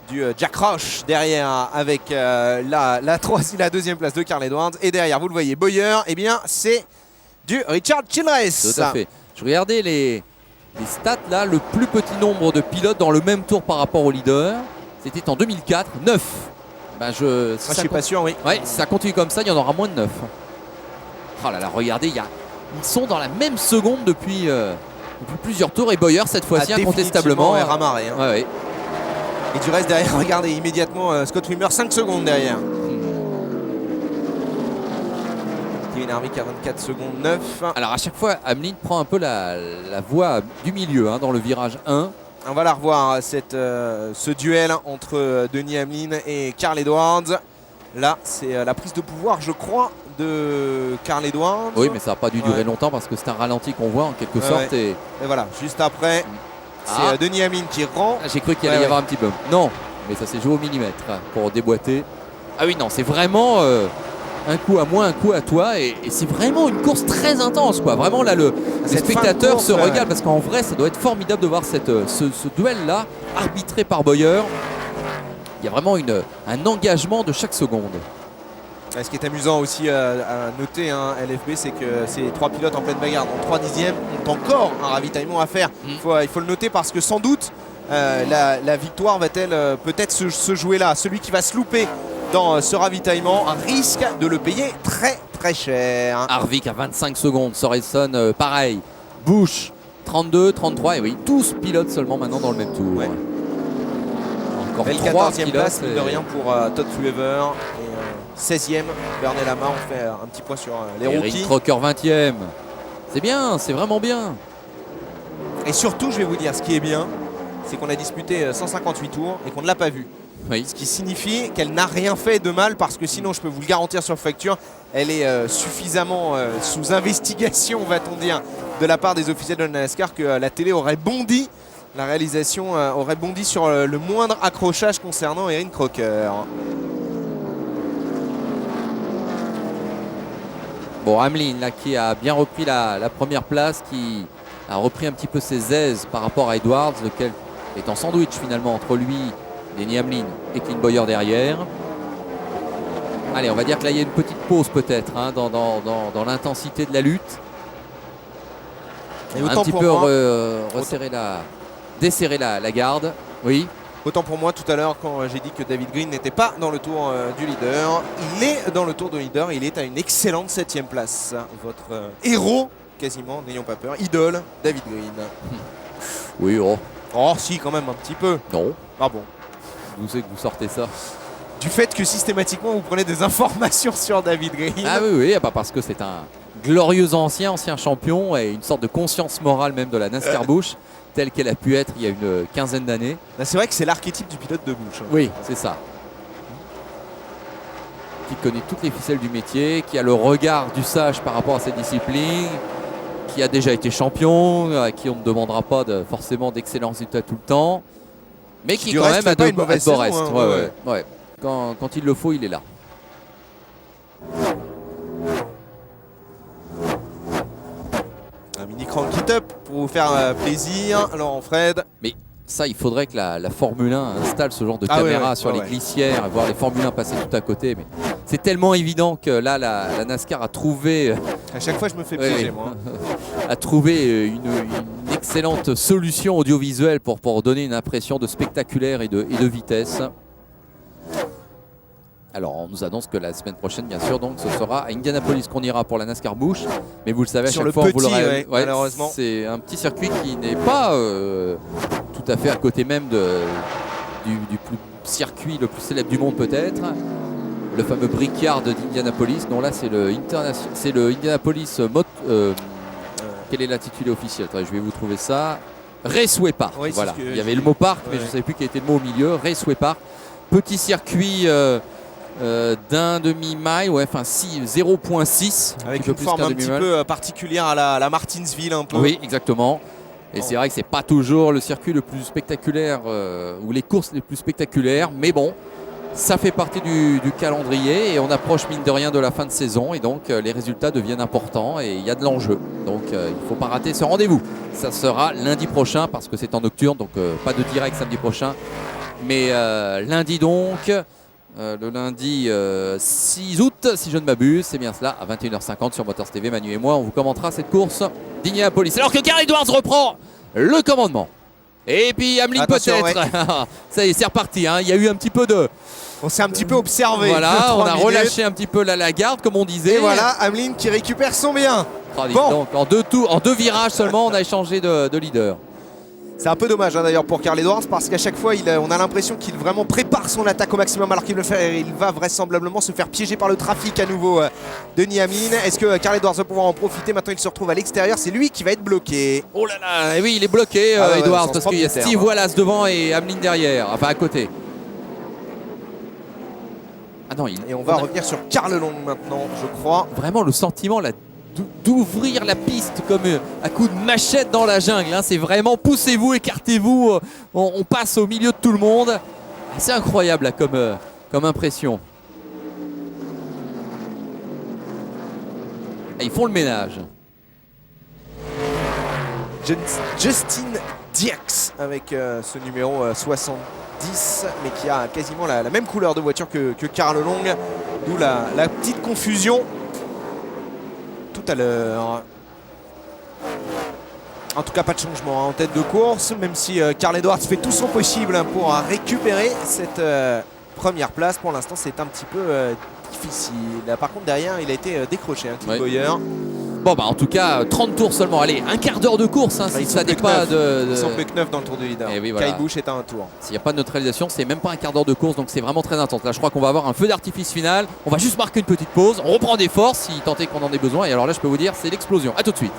du Jack Roush derrière avec la 2e place de Carl Edwards, et derrière, vous le voyez, Bowyer, eh bien c'est du Richard Childress. Tout à fait. Je regardais les stats là, le plus petit nombre de pilotes dans le même tour par rapport au leader, c'était en 2004, 9. Ben je suis pas sûr, oui. Ouais, si ça continue comme ça, il y en aura moins de 9. Oh là là, regardez, ils sont dans la même seconde depuis plusieurs tours, et Bowyer cette fois-ci incontestablement est ramarré. Hein. Ouais. Et du reste derrière, regardez immédiatement Scott Wimmer 5 secondes derrière. Kevin Harvick à 24 secondes 9. Alors à chaque fois, Hamlin prend un peu la voie du milieu, hein, dans le virage 1. On va la revoir, ce duel entre Denis Hamlin et Carl Edwards. Là, c'est la prise de pouvoir, je crois, de Carl Edwards. Oui, mais ça n'a pas dû durer longtemps parce que c'est un ralenti qu'on voit en quelque sorte. Et voilà, juste après, c'est Denis Hamlin qui rend. J'ai cru qu'il allait y avoir un petit bump. Non, mais ça s'est joué au millimètre pour déboîter. Ah oui, non, c'est vraiment un coup à moi, un coup à toi. Et c'est vraiment une course très intense, quoi. Vraiment, là, les spectateurs se regardent parce qu'en vrai, ça doit être formidable de voir ce duel-là, arbitré par Bowyer. Il y a vraiment un engagement de chaque seconde. Ce qui est amusant aussi à noter, hein, LFB, c'est que ces 3 pilotes en pleine bagarre, dans 3 dixièmes, ont encore un ravitaillement à faire. Il faut le noter parce que sans doute, la victoire va-t-elle peut-être se jouer là. Celui qui va se louper dans ce ravitaillement risque de le payer très très cher. Harvick à 25 secondes, Sorensen pareil, Busch 32, 33, et oui, 12 pilotes seulement maintenant dans le même tour. Ouais. Encore Belle 3 14e place, mine de rien pour Todd Fullever. Et 16e, Bernal Lamar, on fait un petit point sur les rookies. Eric Crocker 20e. C'est bien, c'est vraiment bien. Et surtout, je vais vous dire, ce qui est bien, c'est qu'on a disputé 158 tours et qu'on ne l'a pas vue. Oui. Ce qui signifie qu'elle n'a rien fait de mal, parce que sinon, je peux vous le garantir sur facture, elle est suffisamment sous investigation, va-t-on dire, de la part des officiels de la NASCAR, que la télé aurait bondi, la réalisation aurait bondi sur le moindre accrochage concernant Erin Crocker. Bon, Hamlin là, qui a bien repris la première place, qui a repris un petit peu ses aises par rapport à Edwards, lequel est en sandwich finalement entre lui, Denny Hamlin et Clint Bowyer derrière. Allez, on va dire que là il y a une petite pause peut-être, hein, dans l'intensité de la lutte. Et un petit peu desserrer la garde. Oui. Autant pour moi tout à l'heure quand j'ai dit que David Green n'était pas dans le tour du leader. Il est dans le tour de leader, il est à une excellente 7e place. Votre héros, quasiment, n'ayons pas peur, idole, David Green. Oui, oh. Oh si, quand même un petit peu. Non. Ah bon. D'où c'est que vous sortez ça? Du fait que systématiquement vous prenez des informations sur David Green. Ah oui, pas parce que c'est un glorieux ancien champion et une sorte de conscience morale même de la NASCAR Busch. telle qu'elle a pu être il y a une quinzaine d'années. Là, c'est vrai que c'est l'archétype du pilote de bouche. Oui, c'est ça. Qui connaît toutes les ficelles du métier, qui a le regard du sage par rapport à cette discipline, qui a déjà été champion, à qui on ne demandera pas forcément d'excellents résultats tout le temps, mais qui Du quand reste, même fait a pas de une mauvaise beaux saison, restes. hein, Ouais. Quand il le faut, il est là. Un mini crank it up pour vous faire plaisir, Laurent Fred. Mais ça, il faudrait que la Formule 1 installe ce genre de Ah caméra ouais, sur les ouais. glissières, voir les Formule 1 passer tout à côté. Mais c'est tellement évident que là, la NASCAR a trouvé, À chaque fois, je me fais piéger, moi. a trouvé une excellente solution audiovisuelle pour donner une impression de spectaculaire et de vitesse. Alors, on nous annonce que la semaine prochaine, bien sûr, donc ce sera à Indianapolis qu'on ira pour la NASCAR Busch. Mais vous le savez, à Sur chaque le fois, on vous petit, l'aurez. ouais, malheureusement. C'est un petit circuit qui n'est pas tout à fait à côté même du plus circuit le plus célèbre du monde, peut-être. Le fameux Brickyard d'Indianapolis. Non, là, c'est le Indianapolis quel est l'intitulé officiel? Attendez, je vais vous trouver ça. Raceway Park. Oui, c'est voilà. ce que Il y j'ai avait vu. le mot parc, mais Ouais. je ne savais plus quel était le mot au milieu. Raceway Park. Petit circuit d'un demi-mile, ouais, enfin 0,6. un Avec petit peu une plus forme qu'un un petit demi-mile. peu particulière à la Martinsville, un peu. Oui, exactement. Et c'est vrai que c'est pas toujours le circuit le plus spectaculaire ou les courses les plus spectaculaires, mais bon, ça fait partie du calendrier et on approche mine de rien de la fin de saison et donc les résultats deviennent importants et il y a de l'enjeu. Donc il ne faut pas rater ce rendez-vous. Ça sera lundi prochain parce que c'est en nocturne, donc pas de direct samedi prochain. Mais lundi donc, le lundi 6 août, si je ne m'abuse, c'est bien cela, à 21h50 sur Motors TV. Manu et moi, on vous commentera cette course d'Indianapolis. Alors que Carl Edwards reprend le commandement. Et puis Hamlin Attention, peut-être. Ça y est, c'est reparti. Hein. Il y a eu un petit peu de... On s'est un petit peu observé. Voilà, 2-3 on a minutes. relâché un petit peu la garde, comme on disait. Et voilà, Hamlin qui récupère son bien. Ah, dis Bon. donc, en deux virages seulement, on a échangé de leader. C'est un peu dommage d'ailleurs pour Carl Edwards parce qu'à chaque fois on a l'impression qu'il vraiment prépare son attaque au maximum alors qu'il il va vraisemblablement se faire piéger par le trafic à nouveau de Niamine. Est-ce que Carl Edwards va pouvoir en profiter? Maintenant il se retrouve à l'extérieur, c'est lui qui va être bloqué. Oh là là, et oui, il est bloqué, Ah ouais, Edwards, ouais, parce sans qu'il y a propre Steve terme. Wallace devant et Hamlin derrière, enfin à côté. Ah non, Et on va revenir sur Carl Long maintenant, je crois. vraiment le sentiment là d'ouvrir la piste comme à coup de machette dans la jungle. Hein. C'est vraiment poussez-vous, écartez-vous, on passe au milieu de tout le monde. C'est incroyable là, comme impression. Et ils font le ménage. Justin Dierks avec ce numéro 70, mais qui a quasiment la même couleur de voiture que Carl Long, d'où la petite confusion tout à l'heure. En tout cas, pas de changement en tête de course, même si Carl Edwards fait tout son possible pour récupérer cette première place. Pour l'instant, c'est un petit peu difficile. Par contre, derrière, il a été décroché, Clint Ouais. Bowyer. Bon bah en tout cas 30 tours seulement, allez, un quart d'heure de course hein, Bah, si ils ça sont plus n'est pas que de... Ils sont plus que 9 dans le tour de leader. Eh oui, voilà. Kyle Busch est à un tour. S'il n'y a pas de neutralisation, c'est même pas un quart d'heure de course, donc c'est vraiment très intense. Là, je crois qu'on va avoir un feu d'artifice final. On va juste marquer une petite pause. On reprend des forces si tant est qu'on en ait besoin. Et alors là, je peux vous dire, c'est l'explosion. À tout de suite.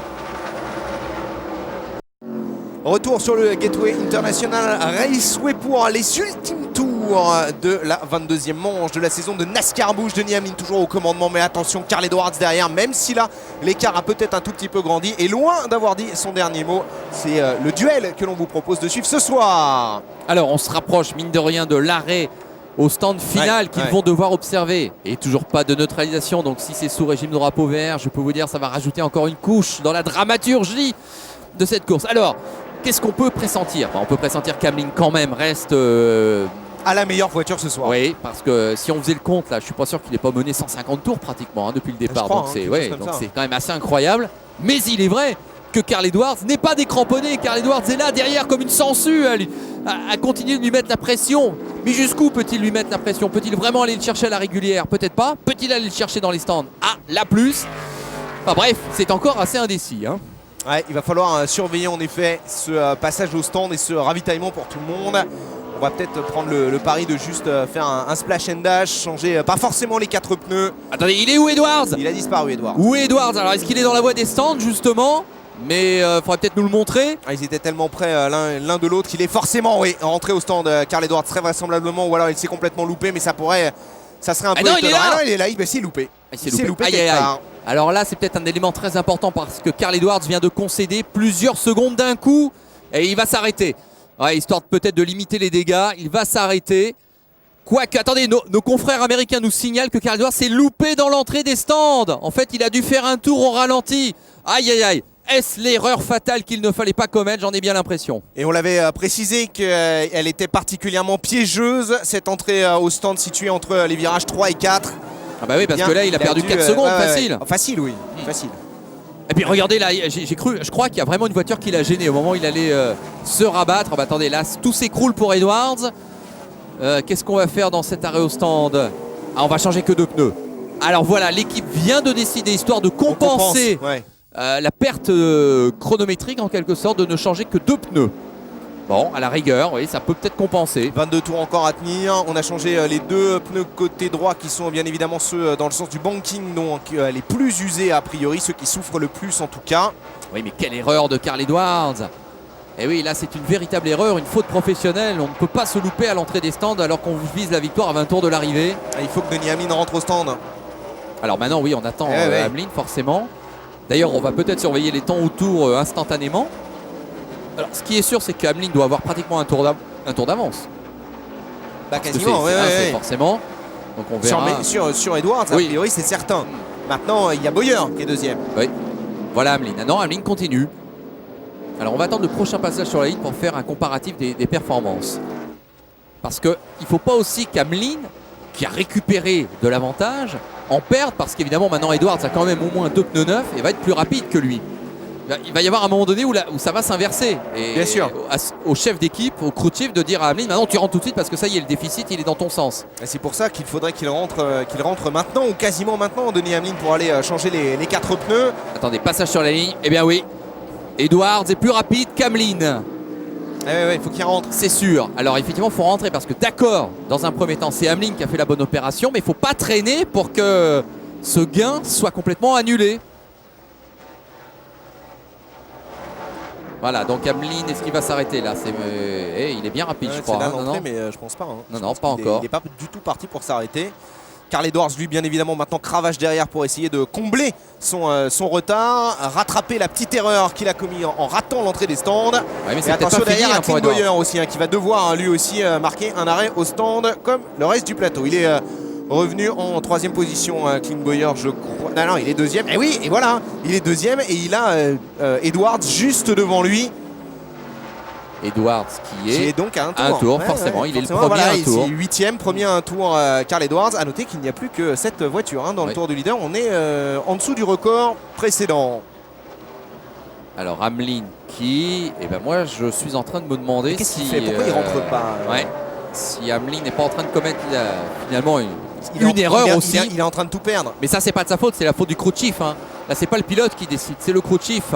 Retour sur le Gateway International Raceway pour les ultimes tours de la 22e manche de la saison de NASCAR Busch. Denis Hamlin toujours au commandement, mais attention, Carl Edwards derrière, même si là l'écart a peut-être un tout petit peu grandi et loin d'avoir dit son dernier mot. C'est le duel que l'on vous propose de suivre ce soir. Alors, on se rapproche, mine de rien, de l'arrêt au stand final Ouais, qu'ils ouais. vont devoir observer. Et toujours pas de neutralisation. Donc, si c'est sous régime de drapeau vert, je peux vous dire, ça va rajouter encore une couche dans la dramaturgie de cette course. Alors, qu'est-ce qu'on peut pressentir? On peut pressentir qu'Hamlin quand même reste... À la meilleure voiture ce soir. Oui, parce que si on faisait le compte, là, je suis pas sûr qu'il n'ait pas mené 150 tours pratiquement hein, depuis le départ. Je crois, Donc hein, c'est quelque chose comme donc ça. c'est quand même assez incroyable. Mais il est vrai que Carl Edwards n'est pas décramponné. Carl Edwards est là derrière comme une sangsue à continuer de lui mettre la pression. Mais jusqu'où peut-il lui mettre la pression? Peut-il vraiment aller le chercher à la régulière? Peut-être pas. Peut-il aller le chercher dans les stands? Ah, la plus. Enfin bref, c'est encore assez indécis. Hein. Ouais, il va falloir surveiller en effet ce passage au stand et ce ravitaillement pour tout le monde. On va peut-être prendre le pari de juste faire un splash and dash, changer pas forcément les 4 pneus. Attendez, il est où Edwards? Il a disparu, Edwards. Où est Edwards? Alors est-ce qu'il est dans la voie des stands justement? mais il faudrait peut-être nous le montrer. Ils étaient tellement près l'un de l'autre qu'il est forcément rentré au stand. Carl Edwards très vraisemblablement, ou alors il s'est complètement loupé, mais ça serait un peu non, étonnant. il est là. Ah non, il est là, il s'est loupé. Il s'est loupé. Aïe, quelque aïe, aïe. part. Alors là, c'est peut-être un élément très important parce que Carl Edwards vient de concéder plusieurs secondes d'un coup et il va s'arrêter. Ouais, histoire peut-être de limiter les dégâts, il va s'arrêter. Quoique, attendez, nos confrères américains nous signalent que Carl Edwards s'est loupé dans l'entrée des stands. En fait, il a dû faire un tour au ralenti. Aïe, aïe, aïe. Est-ce l'erreur fatale qu'il ne fallait pas commettre? J'en ai bien l'impression. Et on l'avait précisé qu'elle était particulièrement piégeuse, cette entrée au stand située entre les virages 3 et 4. Ah bah oui, parce que là, il a perdu 4 secondes, facile. Facile, oui, facile. Et puis regardez là, je crois qu'il y a vraiment une voiture qui l'a gêné au moment où il allait se rabattre. Bah, attendez, là, tout s'écroule pour Edwards. Qu'est-ce qu'on va faire dans cet arrêt au stand? On va changer que 2 pneus. Alors voilà, l'équipe vient de décider, histoire de compenser la perte chronométrique en quelque sorte, de ne changer que 2 pneus. Bon, à la rigueur, oui, ça peut peut-être compenser. 22 tours encore à tenir. On a changé les 2 pneus côté droit qui sont bien évidemment ceux dans le sens du banking, donc les plus usés a priori, ceux qui souffrent le plus en tout cas. Oui, mais quelle erreur de Carl Edwards! Et oui, là c'est une véritable erreur, une faute professionnelle. On ne peut pas se louper à l'entrée des stands alors qu'on vise la victoire à 20 tours de l'arrivée. Il faut que Denis Hamlin rentre au stand. Alors maintenant, oui, on attend Hamlin forcément. D'ailleurs, on va peut-être surveiller les temps autour instantanément. Alors, ce qui est sûr, c'est qu'Hamlin doit avoir pratiquement un tour d'avance. Bah, quasiment, c'est forcément. Donc on verra. Sur Edwards, a priori, c'est certain. Maintenant, il y a Bowyer qui est deuxième. Oui. Voilà Hamlin. Ah non, Hamlin continue. Alors, on va attendre le prochain passage sur la ligne pour faire un comparatif des performances. Parce qu'il ne faut pas aussi qu'Hamlin, qui a récupéré de l'avantage, en perde. Parce qu'évidemment, maintenant, Edwards a quand même au moins 2 pneus neufs et va être plus rapide que lui. Il va y avoir un moment donné où ça va s'inverser. Et bien sûr. Au chef d'équipe, au crew chief, de dire à Hamlin, maintenant tu rentres tout de suite parce que ça y est, le déficit, il est dans ton sens. Et c'est pour ça qu'il faudrait qu'il rentre maintenant ou quasiment maintenant, Denis Hamlin, pour aller changer les 4 pneus. Attendez, passage sur la ligne. Eh bien oui, Edwards est plus rapide qu'Hamlin. Il faut qu'il rentre. C'est sûr. Alors effectivement, il faut rentrer parce que d'accord, dans un premier temps, c'est Hamlin qui a fait la bonne opération, mais il ne faut pas traîner pour que ce gain soit complètement annulé. Voilà, donc Hamlin, est-ce qu'il va s'arrêter là? Il est bien rapide, je crois. C'est là l'entrée, mais je pense pas. Non, pas encore. Il n'est pas du tout parti pour s'arrêter. Carl Edwards, lui, bien évidemment, maintenant cravache derrière pour essayer de combler son retard, rattraper la petite erreur qu'il a commis en ratant l'entrée des stands. Mais et attention derrière à Clint Bowyer aussi, qui va devoir lui aussi marquer un arrêt au stand comme le reste du plateau. Il est revenu en 3e position, Clint Bowyer, je crois. Non, il est 2e. Et oui, et voilà, il est 2e et il a Edwards juste devant lui. Edwards qui est donc à un tour, forcément. Il est le premier à un tour. 8e, premier à un tour, Carl Edwards. A noter qu'il n'y a plus que cette voiture dans le tour du leader. On est en dessous du record précédent. Alors Hamlin qui, moi je suis en train de me demander qu'est-ce qu'il fait. Pourquoi il rentre pas si Hamlin n'est pas en train de commettre finalement une erreur aussi. Il est en train de tout perdre. Mais ça c'est pas de sa faute, c'est la faute du crew chief. Là c'est pas le pilote qui décide, c'est le crew chief.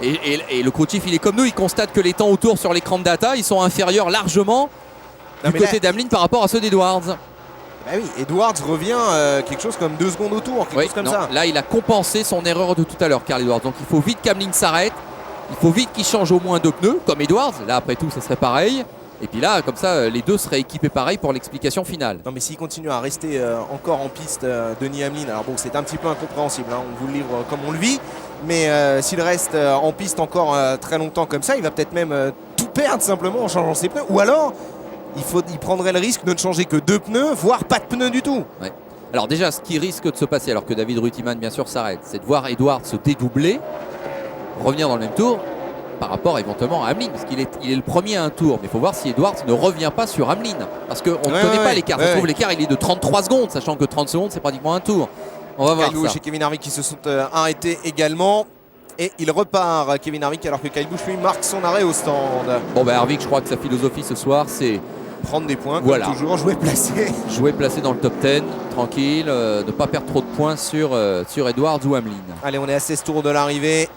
Et le crew chief, il est comme nous, il constate que les temps autour sur l'écran de data, ils sont inférieurs largement du côté d'Hamlin par rapport à ceux d'Edwards. Bah oui, Edwards revient quelque chose comme 2 secondes autour, quelque chose comme ça. Là, il a compensé son erreur de tout à l'heure, Carl Edwards. Donc il faut vite qu'Hamlin s'arrête, il faut vite qu'il change au moins 2 pneus, comme Edwards. Là, après tout, ça serait pareil. Et puis là, comme ça, les deux seraient équipés pareil pour l'explication finale. Non, mais s'il continue à rester encore en piste, Denis Hamlin, alors bon, c'est un petit peu incompréhensible, on vous le livre comme on le vit. Mais s'il reste en piste encore très longtemps comme ça, il va peut-être même tout perdre simplement en changeant ses pneus. Ou alors, il prendrait le risque de ne changer que 2 pneus, voire pas de pneus du tout. Ouais. Alors déjà, ce qui risque de se passer, alors que David Rutiman bien sûr s'arrête, c'est de voir Edwards se dédoubler, revenir dans le même tour par rapport éventuellement à Hamlin, parce qu'il est le premier à un tour. Mais il faut voir si Edwards ne revient pas sur Hamlin, parce qu'on ne connaît pas l'écart. Je trouve l'écart, il est de 33 secondes, sachant que 30 secondes, c'est pratiquement un tour. On va voir ça. Chez Kevin Harvick qui se sont arrêtés également. Et il repart, Kevin Harvick, alors que Kyle Busch lui marque son arrêt au stand. Bon, Harvick, je crois que sa philosophie ce soir, c'est prendre des points, comme toujours, jouer placé. Jouer placé dans le top 10, tranquille, ne pas perdre trop de points sur Edwards ou Hamlin. Allez, on est à 16 tours de l'arrivée.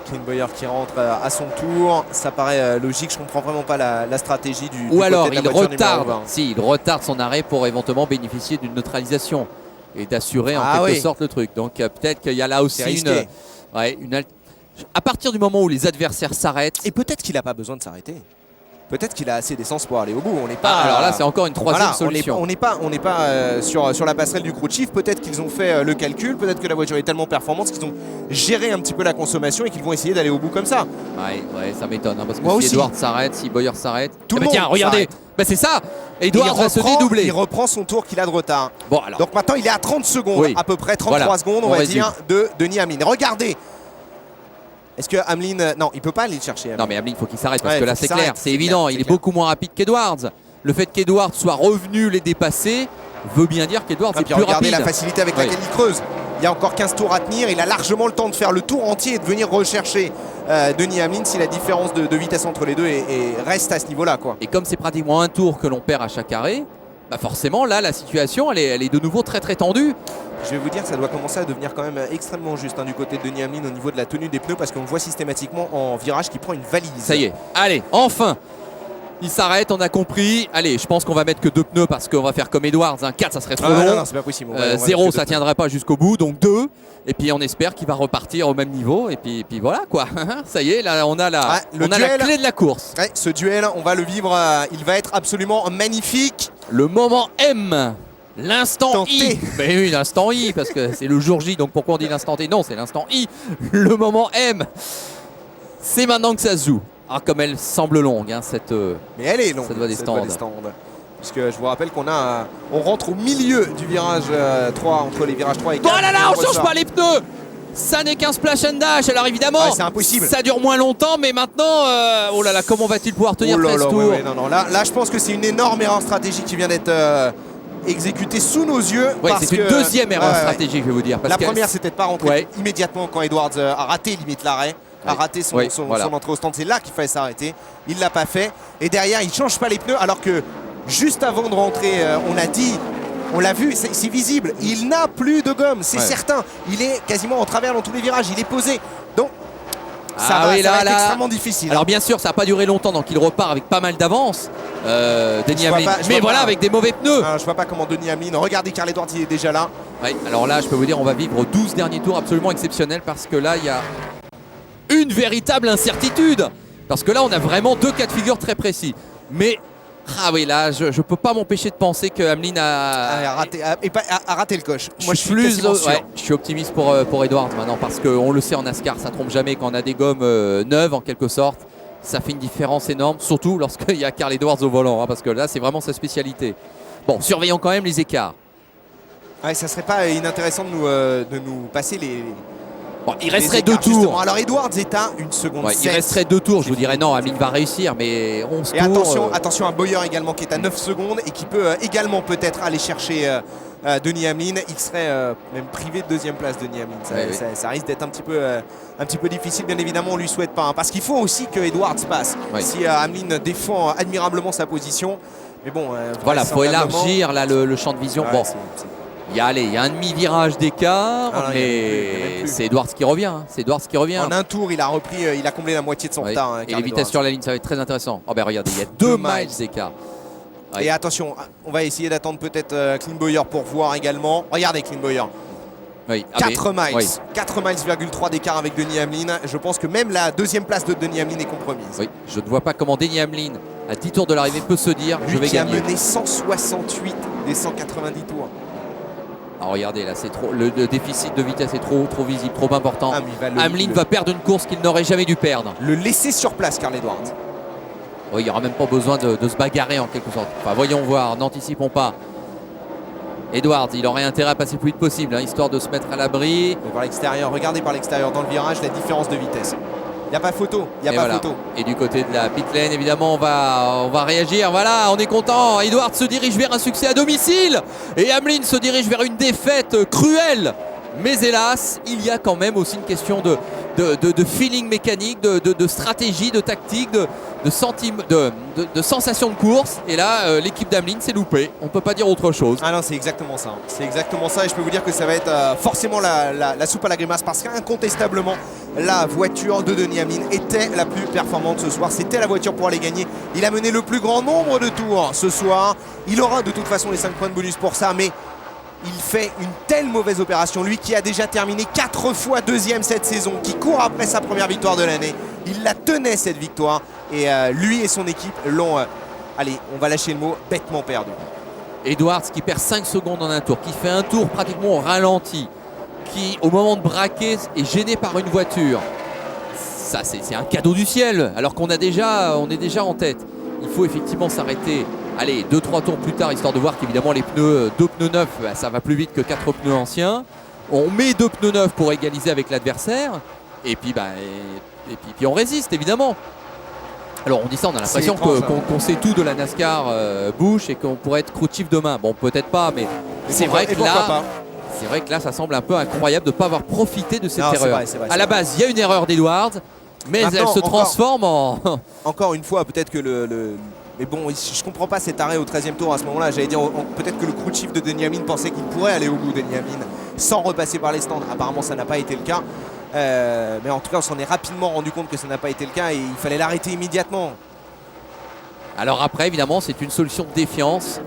Clint Bowyer qui rentre à son tour, ça paraît logique, je comprends vraiment pas la stratégie du ou alors côté de la voiture il retarde son arrêt pour éventuellement bénéficier d'une neutralisation. et d'assurer en Ah quelque oui. sorte le truc. Donc peut-être qu'il y a là aussi C'est risqué. à partir du moment où les adversaires s'arrêtent. Et peut-être qu'il n'a pas besoin de s'arrêter. Peut-être qu'il a assez d'essence pour aller au bout. On n'est pas. Alors là, c'est encore une troisième solution. On n'est pas sur la passerelle du crew chief. Peut-être qu'ils ont fait le calcul. Peut-être que la voiture est tellement performante qu'ils ont géré un petit peu la consommation et qu'ils vont essayer d'aller au bout comme ça. Ouais, ça m'étonne. Hein, parce que Moi si aussi. Edward s'arrête, si Bowyer s'arrête. Tout le monde tiens, regardez. s'arrête. Bah, c'est ça. Il Edward va se dédoubler. Il reprend son tour qu'il a de retard. Bon, alors. Donc maintenant, il est à 30 secondes, Oui. à peu près 33 Voilà. secondes, on On va résume. dire, de Denis Hamlin. Regardez. Est-ce que Hamlin. Non, il peut pas aller le chercher. Hamlin. Non, mais Hamlin, il faut qu'il s'arrête parce Ouais, que là, faut qu'il c'est clair. s'arrête, C'est c'est évident. clair, Il c'est est clair. beaucoup moins rapide qu'Edwards. Le fait qu'Edwards soit revenu les dépasser veut bien dire qu'Edwards Et est puis plus regardez rapide. la facilité avec Oui. laquelle il creuse. Il y a encore 15 tours à tenir. Il a largement le temps de faire le tour entier et de venir rechercher Denis Hamlin si la différence de vitesse entre les deux reste à ce niveau-là, quoi. Et comme c'est pratiquement un tour que l'on perd à chaque arrêt, bah forcément, là, la situation, elle est de nouveau très très tendue. Je vais vous dire que ça doit commencer à devenir quand même extrêmement juste du côté de Denis Hamlin au niveau de la tenue des pneus parce qu'on le voit systématiquement en virage qui prend une valise. Ça y est. Allez, enfin. Il s'arrête, on a compris. Allez, je pense qu'on va mettre que 2 pneus parce qu'on va faire comme Edwards. 4, ça serait trop long. Non, c'est pas possible. 0, ça tiendrait pas jusqu'au bout, donc 2. Et puis on espère qu'il va repartir au même niveau. Et puis voilà quoi. Ça y est, là on a la clé de la course. Ouais, ce duel, on va le vivre. Il va être absolument magnifique. Le moment M. L'instant I. Ben oui, l'instant I, parce que c'est le jour J, donc pourquoi on dit l'instant T? Non, c'est l'instant I. Le moment M. C'est maintenant que ça se joue. Ah, comme elle semble longue, hein, cette. Mais elle est longue. Cette voie des stands. Puisque je vous rappelle on rentre au milieu du virage 3, entre les virages 3 et 4. Oh là là, on change pas les pneus. Ça n'est qu'un splash and dash. Alors évidemment, c'est impossible. Ça dure moins longtemps, mais maintenant, oh là là, comment va-t-il pouvoir tenir 13 tours? Non, là, je pense que c'est une énorme erreur stratégique qui vient d'être exécutée sous nos yeux. Ouais, c'est une deuxième erreur stratégique, je vais vous dire. Parce la première, c'était de pas rentrer Ouais. immédiatement quand Edwards a raté limite l'arrêt. A raté son entrée au stand. C'est là qu'il fallait s'arrêter. Il l'a pas fait. Et derrière, il change pas les pneus alors que juste avant de rentrer, on l'a vu, c'est visible. Il n'a plus de gomme, c'est certain. Il est quasiment en travers dans tous les virages. Il est posé. Donc, ça va être extrêmement difficile. Alors bien sûr, ça n'a pas duré longtemps, donc il repart avec pas mal d'avance. Denis Hamlin. Mais voilà, avec des mauvais pneus. Je vois pas comment Denis Hamlin. Regardez, Carl Edwards, il est déjà là. Ouais, alors là, je peux vous dire, on va vivre 12 derniers tours absolument exceptionnels parce que là, il y a une véritable incertitude. Parce que là, on a vraiment 2 cas de figure très précis. Mais, ah oui, là, je peux pas m'empêcher de penser que Hamlin a raté le coche. Moi, je suis optimiste pour Edwards maintenant parce qu'on le sait en NASCAR, ça trompe jamais quand on a des gommes neuves en quelque sorte. Ça fait une différence énorme, surtout lorsqu'il y a Carl Edwards au volant, hein, parce que là, c'est vraiment sa spécialité. Bon, surveillons quand même les écarts. Ouais, ça serait pas inintéressant de nous passer les... Bon, il resterait 2 tours. Justement. Alors Edwards est à 1 seconde. Ouais, il resterait 2 tours. Je vous dirais non, Hamlin va réussir, mais 11 tours. Attention à Bowyer également qui est à 9 secondes et qui peut également peut-être aller chercher Denis Hamlin. Il serait même privé de 2e place, Denis Hamlin. Ça risque d'être un petit peu difficile, bien évidemment. On lui souhaite pas, hein, parce qu'il faut aussi que Edwards passe. Si Hamlin défend admirablement sa position. Mais bon, voilà, faut élargir là, le champ de vision. Bon. Il y a un demi-virage d'écart, mais c'est Edwards qui revient. Hein. C'est Edwards qui revient. En un tour, il a repris, il a comblé la moitié de son retard. Hein, et les vitesses sur la ligne, ça va être très intéressant. Oh ben regardez, il y a 2 miles d'écart. Ouais. Et attention, on va essayer d'attendre peut-être Clint Bowyer pour voir également. Regardez Clint Bowyer. Oui. 4 miles. Oui. 4 miles,3 d'écart avec Denis Hamlin. Je pense que même la 2e place de Denis Hamlin est compromise. Oui, je ne vois pas comment Denis Hamlin, à 10 tours de l'arrivée, peut se dire je vais gagner. Il a mené 168 des 190 tours. Alors regardez, là, c'est trop. Le déficit de vitesse est trop visible, trop important. Hamlin va perdre une course qu'il n'aurait jamais dû perdre. Le laisser sur place, Carl Edwards. Oui, il n'y aura même pas besoin de se bagarrer en quelque sorte. Enfin, voyons voir, n'anticipons pas. Edwards, il aurait intérêt à passer le plus vite possible, hein, histoire de se mettre à l'abri. Par l'extérieur, regardez par l'extérieur dans le virage la différence de vitesse. Il n'y a pas photo, photo. Et du côté de la pit lane, évidemment, on va réagir. Voilà, on est content. Edwards se dirige vers un succès à domicile. Et Hamlin se dirige vers une défaite cruelle. Mais hélas, il y a quand même aussi une question de feeling mécanique, de stratégie, de tactique, de sensation de course. Et là, l'équipe d'Hamlin s'est loupée. On ne peut pas dire autre chose. Ah non, c'est exactement ça. C'est exactement ça. Et je peux vous dire que ça va être forcément la soupe à la grimace. Parce qu'incontestablement, la voiture de Denis Hamlin était la plus performante ce soir. C'était la voiture pour aller gagner. Il a mené le plus grand nombre de tours ce soir. Il aura de toute façon les 5 points de bonus pour ça. Mais il fait une telle mauvaise opération. Lui qui a déjà terminé 4 fois deuxième cette saison, qui court après sa première victoire de l'année. Il la tenait cette victoire et lui et son équipe l'ont, allez, on va lâcher le mot, bêtement perdu. Edwards qui perd 5 secondes en un tour, qui fait un tour pratiquement au ralenti, qui au moment de braquer est gêné par une voiture. Ça c'est un cadeau du ciel alors qu'on est déjà en tête. Il faut effectivement s'arrêter. Allez, 2-3 tours plus tard, histoire de voir qu'évidemment les pneus, 2 pneus neufs, ça va plus vite que 4 pneus anciens. On met 2 pneus neufs pour égaliser avec l'adversaire. Et puis, puis on résiste, évidemment. Alors on dit ça, on a l'impression qu'on sait tout de la NASCAR Busch et qu'on pourrait être crew chief demain. Bon, peut-être pas, mais c'est vrai que là, ça semble un peu incroyable de ne pas avoir profité de cette erreur. C'est vrai, à la base, il y a une erreur d'Edwards, mais maintenant, elle se transforme en... Encore une fois, peut-être que mais bon, je comprends pas cet arrêt au 13e tour à ce moment-là. J'allais dire, peut-être que le crew chief de Denny Hamlin pensait qu'il pourrait aller au bout, Denny Hamlin, sans repasser par les stands. Apparemment, ça n'a pas été le cas. Mais en tout cas, on s'en est rapidement rendu compte que ça n'a pas été le cas et il fallait l'arrêter immédiatement. Alors après, évidemment, c'est une solution de défiance.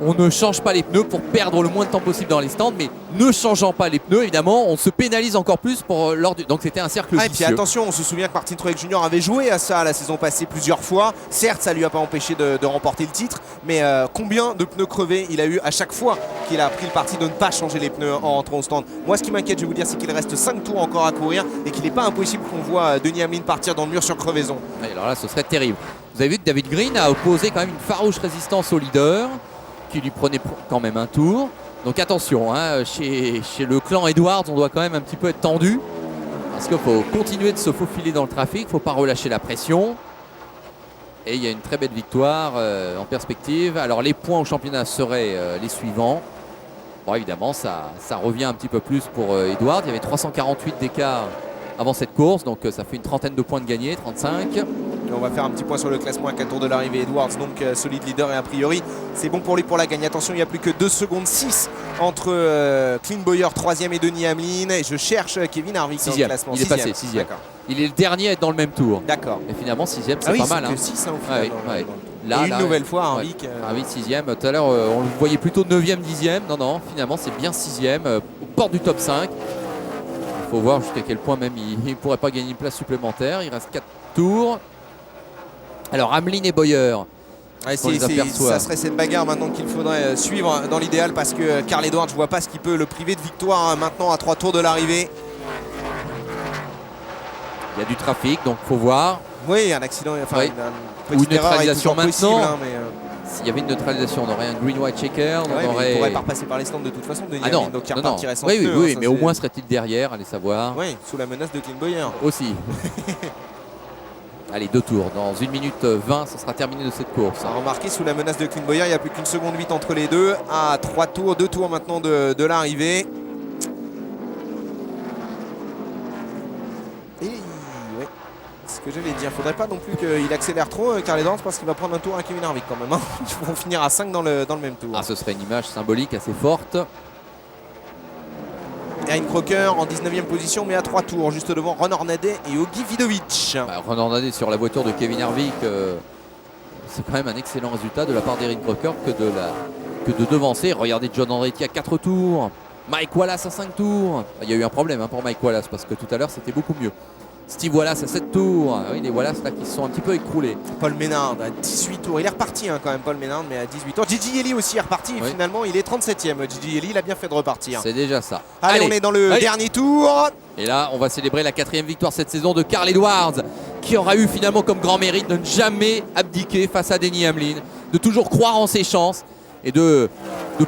On ne change pas les pneus pour perdre le moins de temps possible dans les stands, mais ne changeant pas les pneus, évidemment, on se pénalise encore plus pour donc c'était un cercle vicieux. Et puis attention, on se souvient que Martin Truex Jr. avait joué à ça la saison passée plusieurs fois. Certes, ça lui a pas empêché de remporter le titre, mais combien de pneus crevés il a eu à chaque fois qu'il a pris le parti de ne pas changer les pneus en rentrant au stand. Moi, ce qui m'inquiète, je vais vous dire, c'est qu'il reste 5 tours encore à courir et qu'il n'est pas impossible qu'on voit Denny Hamlin partir dans le mur sur crevaison. Et alors là, ce serait terrible. Vous avez vu que David Green a opposé quand même une farouche résistance au leader, qui lui prenait quand même un tour. Donc attention, hein, chez le clan Edwards, on doit quand même un petit peu être tendu. Parce qu'il faut continuer de se faufiler dans le trafic, il ne faut pas relâcher la pression. Et il y a une très belle victoire en perspective. Alors les points au championnat seraient les suivants. Bon, évidemment, ça revient un petit peu plus pour Edwards. Il y avait 348 d'écart avant cette course, donc ça fait une trentaine de points de gagnés, 35. Et on va faire un petit point sur le classement à 4 tours de l'arrivée. Edwards, donc solide leader et a priori c'est bon pour lui pour la gagne. Attention, il n'y a plus que 2 secondes 6 entre Clint Bowyer 3e et Denny Hamlin. Et je cherche Kevin Harvick dans le classement. Il est passé 6e. Il est le dernier à être dans le même tour. D'accord. Et finalement 6e, c'est pas mal. Que 6 au final. Là, et une nouvelle fois Harvick. Harvick 6e. Tout à l'heure, on le voyait plutôt 9e, 10e. Non, finalement c'est bien 6e, aux portes du top 5. Il faut voir jusqu'à quel point même il ne pourrait pas gagner une place supplémentaire. Il reste 4 tours. Alors Hamlin et Bowyer, ça serait cette bagarre maintenant qu'il faudrait suivre dans l'idéal, parce que Carl Edwards, je ne vois pas ce qui peut le priver de victoire maintenant à 3 tours de l'arrivée. Il y a du trafic, donc il faut voir. Oui, un accident, enfin une neutralisation maintenant. Mais s'il y avait une neutralisation, on aurait un green white checker. Il ne pourrait pas repasser par les stands de toute façon. Non, donc il repartirait sans oui, pneu, oui, mais au moins serait-il derrière, allez savoir. Oui, sous la menace de Clint Bowyer. Aussi. Allez, 2 tours. Dans 1 minute 20, ça sera terminé de cette course. Remarquez, sous la menace de Clint Bowyer, il n'y a plus qu'une seconde 8 entre les deux. À 3 tours, 2 tours maintenant de l'arrivée. Et ouais, ce que j'allais dire, il ne faudrait pas non plus qu'il accélère trop, Carl Edwards, parce qu'il va prendre un tour à Kevin Harvick quand même. Hein. Ils vont finir à 5 dans le même tour. Ah, ce serait une image symbolique assez forte. Erin Crocker en 19e position, mais à 3 tours, juste devant Ron Hornaday et Ogi Vidovic. Ron Hornaday sur la voiture de Kevin Harvick, c'est quand même un excellent résultat de la part d'Erin Crocker que de devancer. Regardez John Andretti à 4 tours, Mike Wallace à 5 tours. Il y a eu un problème pour Mike Wallace parce que tout à l'heure c'était beaucoup mieux. Steve Wallace à 7 tours. Oui, les Wallace là qui se sont un petit peu écroulés. Paul Menard à 18 tours. Il est reparti quand même, Paul Menard, mais à 18 tours. Gigi Yeli aussi est reparti. Et finalement, il est 37e. Gigi Yeli, il a bien fait de repartir. C'est déjà ça. Allez, on est dans le dernier tour. Et là, on va célébrer la 4e victoire cette saison de Carl Edwards, qui aura eu finalement comme grand mérite de ne jamais abdiquer face à Denny Hamlin, de toujours croire en ses chances et de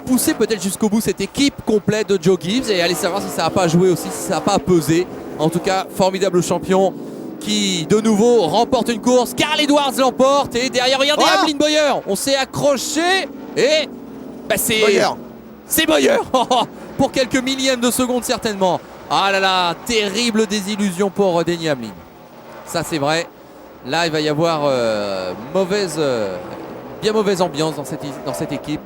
pousser peut-être jusqu'au bout cette équipe complète de Joe Gibbs et aller savoir si ça n'a pas joué aussi, si ça n'a pas pesé. En tout cas, formidable champion qui de nouveau remporte une course. Carl Edwards l'emporte et derrière, regardez Hamlin Bowyer. On s'est accroché et c'est Bowyer. C'est Bowyer pour quelques millièmes de seconde certainement. Ah là là, terrible désillusion pour Denny Hamlin. Ça c'est vrai. Là, il va y avoir bien mauvaise ambiance dans cette équipe.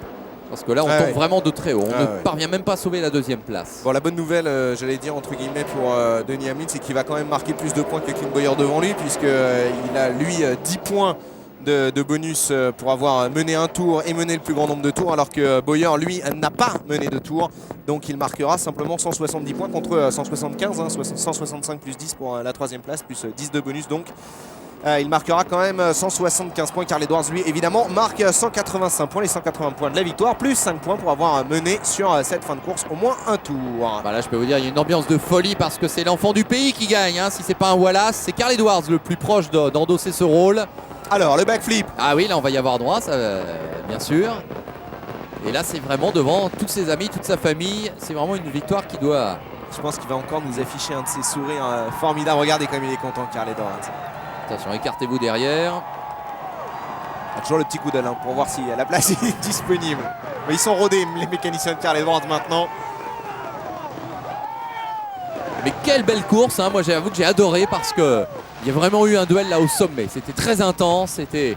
Parce que là, on tombe vraiment de très haut. On ne parvient même pas à sauver la 2e place. Bon, la bonne nouvelle, j'allais dire entre guillemets pour Denny Hamlin, c'est qu'il va quand même marquer plus de points que Clint Bowyer devant lui, puisqu'il a lui 10 points de bonus pour avoir mené un tour et mené le plus grand nombre de tours, alors que Bowyer, lui, n'a pas mené de tour. Donc il marquera simplement 170 points contre 175, 165 plus 10 pour la troisième place, plus 10 de bonus. Donc il marquera quand même 175 points. Carl Edwards, lui, évidemment, marque 185 points, les 180 points de la victoire, plus 5 points pour avoir mené sur cette fin de course au moins un tour. Bah là, je peux vous dire, il y a une ambiance de folie parce que c'est l'enfant du pays qui gagne. Hein. Si c'est pas un Wallace, c'est Carl Edwards le plus proche d'endosser ce rôle. Alors, le backflip. Ah oui, là, on va y avoir droit, ça, bien sûr. Et là, c'est vraiment devant tous ses amis, toute sa famille. C'est vraiment une victoire qui doit... Je pense qu'il va encore nous afficher un de ses sourires formidables. Regardez comme il est content, Carl Edwards. Attention, écartez-vous derrière. Toujours le petit coup d'œil pour voir si la place est disponible. Mais ils sont rodés, les mécaniciens de Carl Edwards maintenant. Mais quelle belle course, hein. Moi j'avoue que j'ai adoré parce que il y a vraiment eu un duel là au sommet. C'était très intense, c'était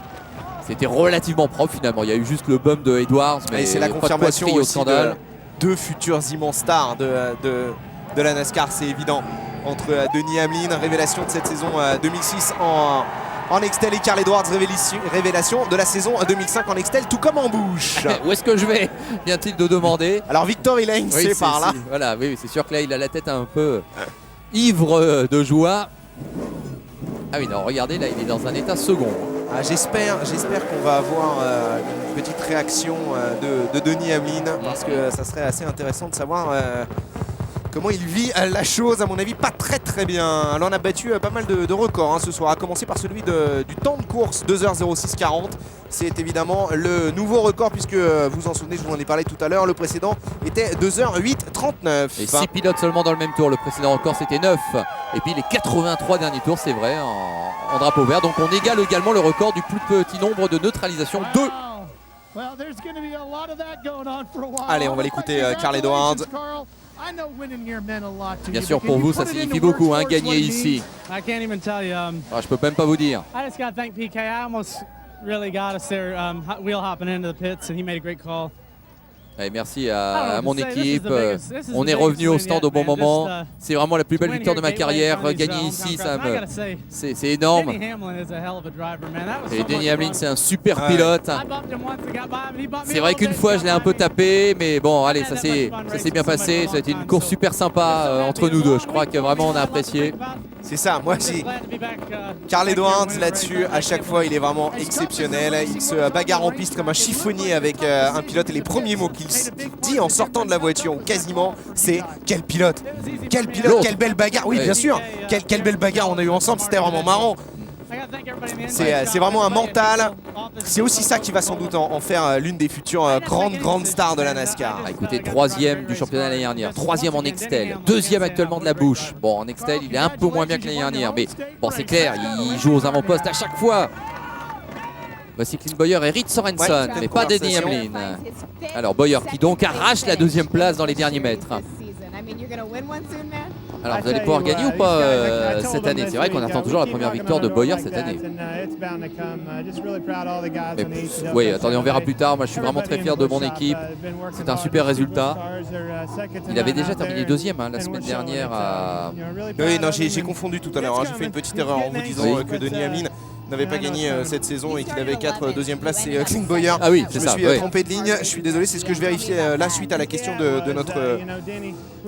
relativement propre finalement. Il y a eu juste le bump de Edwards, mais c'est la pas de confirmation quoi de crier au aussi scandale. de deux futures immenses stars de la NASCAR, c'est évident. Entre Denny Hamlin, révélation de cette saison 2006 en Nextel, et Carl Edwards, révélation de la saison 2005 en Nextel, tout comme en bouche. Où est-ce que je vais, vient-il de demander. Alors Victory Lane, Oui, c'est par là. Voilà, oui, c'est sûr que là il a la tête un peu ivre de joie. Ah oui, non, regardez, là il est dans un état second. Ah, j'espère qu'on va avoir une petite réaction de Denny Hamlin, parce que ça serait assez intéressant de savoir comment il vit la chose. À mon avis, pas très bien. Alors on a battu pas mal de records ce soir, à commencer par celui du temps de course, 2h06.40. C'est évidemment le nouveau record, puisque vous en souvenez, je vous en ai parlé tout à l'heure, le précédent était 2h08.39. Et 6 pilotes seulement dans le même tour, le précédent record c'était 9. Et puis les 83 derniers tours, c'est vrai, en drapeau vert. Donc on égale également le record du plus petit nombre de neutralisation, 2. Allez, on va l'écouter, Carl Edwards. Bien sûr, pour vous, ça signifie beaucoup, hein, gagner ici. Je peux même pas vous dire. Really got us there, wheel hopping into the pits, and he made a great call. Et merci à mon équipe. On est revenu au stand au bon moment. C'est vraiment la plus belle victoire de ma carrière. Gagner ici, c'est énorme. Et Denny Hamlin, c'est un super pilote. C'est vrai qu'une fois, je l'ai un peu tapé, mais bon, allez, ça s'est bien passé. Ça a été une course super sympa entre nous deux. Je crois que vraiment on a apprécié. C'est ça, moi aussi. Carl Edwards là-dessus, à chaque fois, il est vraiment exceptionnel. Il se bagarre en piste comme un chiffonnier avec un pilote. Et les premiers mots qu'il dit en sortant de la voiture, ou quasiment, c'est quel pilote, quelle belle bagarre. Oui, bien sûr, quelle belle bagarre on a eu ensemble, c'était vraiment marrant. C'est vraiment un mental. C'est aussi ça qui va sans doute en faire l'une des futures grandes stars de la NASCAR. Écoutez, 3e du championnat l'année dernière, 3e en Nextel, 2e actuellement de la bouche. Bon, en Nextel, il est un peu moins bien que l'année dernière, mais bon, c'est clair, il joue aux avant-postes à chaque fois. Voici Clint Bowyer et Reed Sorensen, mais pas Denny Hamlin. Alors Bowyer qui donc arrache la 2e place dans les derniers mètres. Alors vous allez pouvoir gagner ou pas cette année? C'est vrai qu'on attend toujours la première victoire de Bowyer cette année. Mais, oui, attendez, on verra plus tard. Moi je suis vraiment très fier de mon équipe. C'est un super résultat. Il avait déjà terminé 2e la semaine dernière à... Oui, non, j'ai confondu tout à l'heure. J'ai fait une petite erreur en vous disant que Denny Hamlin n'avait pas gagné cette saison et qu'il avait 4 deuxième places. C'est Clint Bowyer. Ah oui, c'est ça. Je me suis trompé de ligne. Je suis désolé, c'est ce que je vérifiais là suite à la question de notre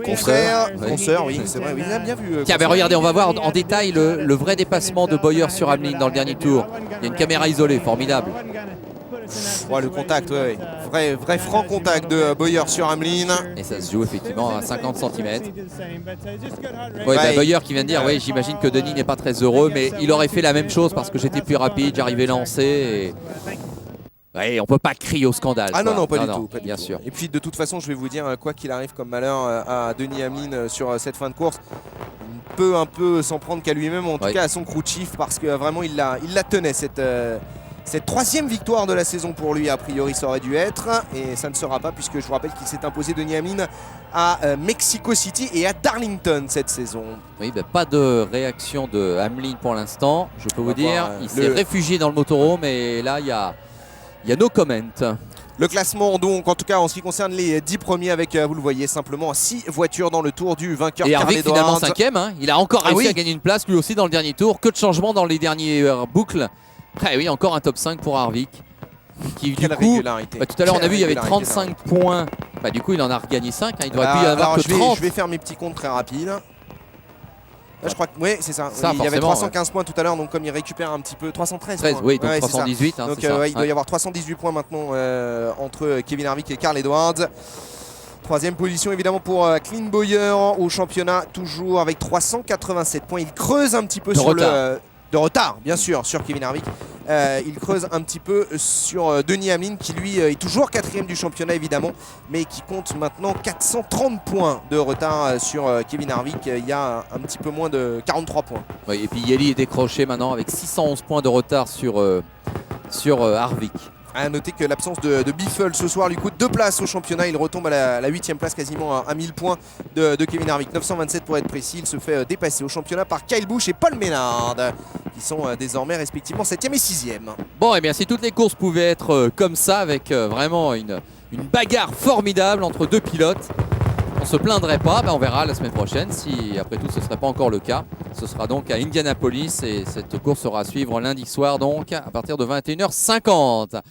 confrère. Consoeur, oui, c'est vrai. Oui, il a bien vu. Tiens, ben regardez, on va voir en détail le vrai dépassement de Bowyer sur Hamlin dans le dernier tour. Il y a une caméra isolée, formidable. Ouais, le contact, ouais. Vrai franc contact de Bowyer sur Hamlin. Et ça se joue effectivement à 50 cm. Ouais, bah, Bowyer qui vient de dire, oui, j'imagine que Denny n'est pas très heureux, mais il aurait fait la même chose parce que j'étais plus rapide, j'arrivais lancé. Et... ouais, on peut pas crier au scandale. Ah quoi. Non, pas du tout. Bien sûr. Et puis de toute façon, je vais vous dire, quoi qu'il arrive comme malheur à Denny Hamlin sur cette fin de course, il peut un peu s'en prendre qu'à lui-même, en tout cas à son crew chief, parce que vraiment il la tenait cette 3e victoire de la saison pour lui. A priori ça aurait dû être, et ça ne sera pas, puisque je vous rappelle qu'il s'est imposé Denny Hamlin à Mexico City et à Darlington cette saison. Oui, bah, pas de réaction de Hamlin pour l'instant, je peux vous dire. Il s'est réfugié dans le motorhome, et là il y a no comment. Le classement donc, en tout cas en ce qui concerne les 10 premiers, avec, vous le voyez, simplement 6 voitures dans le tour du vainqueur. Et Carl Harvick Edwards. finalement 5e, il a encore réussi à gagner une place lui aussi dans le dernier tour. Que de changements dans les dernières boucles. Ah oui, encore un top 5 pour Harvick. Qui, du Quelle coup, régularité. tout à l'heure on a Quelle vu il y avait régularité, 35 points. Du coup il en a regagné 5. Il devrait plus y avoir alors, que je vais, 30. je vais faire mes petits comptes très rapides. Là, je crois que oui, c'est ça. Ça, Il y avait forcément, 315 points tout à l'heure, donc comme il récupère un petit peu 313 13, points. oui, donc Ouais, c'est ça. 318. Hein, Donc c'est ça. il doit y avoir 318 points maintenant entre Kevin Harvick et Carl Edwards. Troisième position évidemment pour Clint Bowyer au championnat, toujours avec 387 points. Il creuse un petit peu De sur retard. de retard, bien sûr, sur Kevin Harvick. Il creuse un petit peu sur Denny Hamlin qui lui est toujours 4e du championnat évidemment, mais qui compte maintenant 430 points de retard sur Kevin Harvick. Il y a un petit peu moins de 43 points. Oui, et puis Yeli est décroché maintenant avec 611 points de retard sur Harvick. À noter que l'absence de Biffle ce soir lui coûte 2 places au championnat. Il retombe à la 8e place, quasiment à 1000 points de Kevin Harvick. 927 pour être précis. Il se fait dépasser au championnat par Kyle Busch et Paul Menard, qui sont désormais respectivement 7e et 6e. Bon, et bien si toutes les courses pouvaient être comme ça, avec vraiment une bagarre formidable entre deux pilotes, on se plaindrait pas. On verra la semaine prochaine si après tout ce ne serait pas encore le cas. Ce sera donc à Indianapolis et cette course sera à suivre lundi soir donc à partir de 21h50.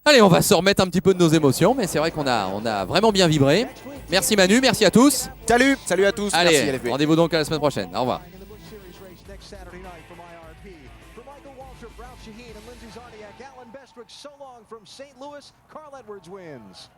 Allez, on va se remettre un petit peu de nos émotions, mais c'est vrai qu'on a vraiment bien vibré. Merci Manu, merci à tous. Salut à tous. Allez, Merci LFB. rendez-vous donc à la semaine prochaine. Au revoir. In the Busch Series race next Saturday night from IRP. For Michael Waltrip, Ralph Shaheen, and Lindsey Zodiac, Alan Bestwick, so long from St. Louis, Carl Edwards wins.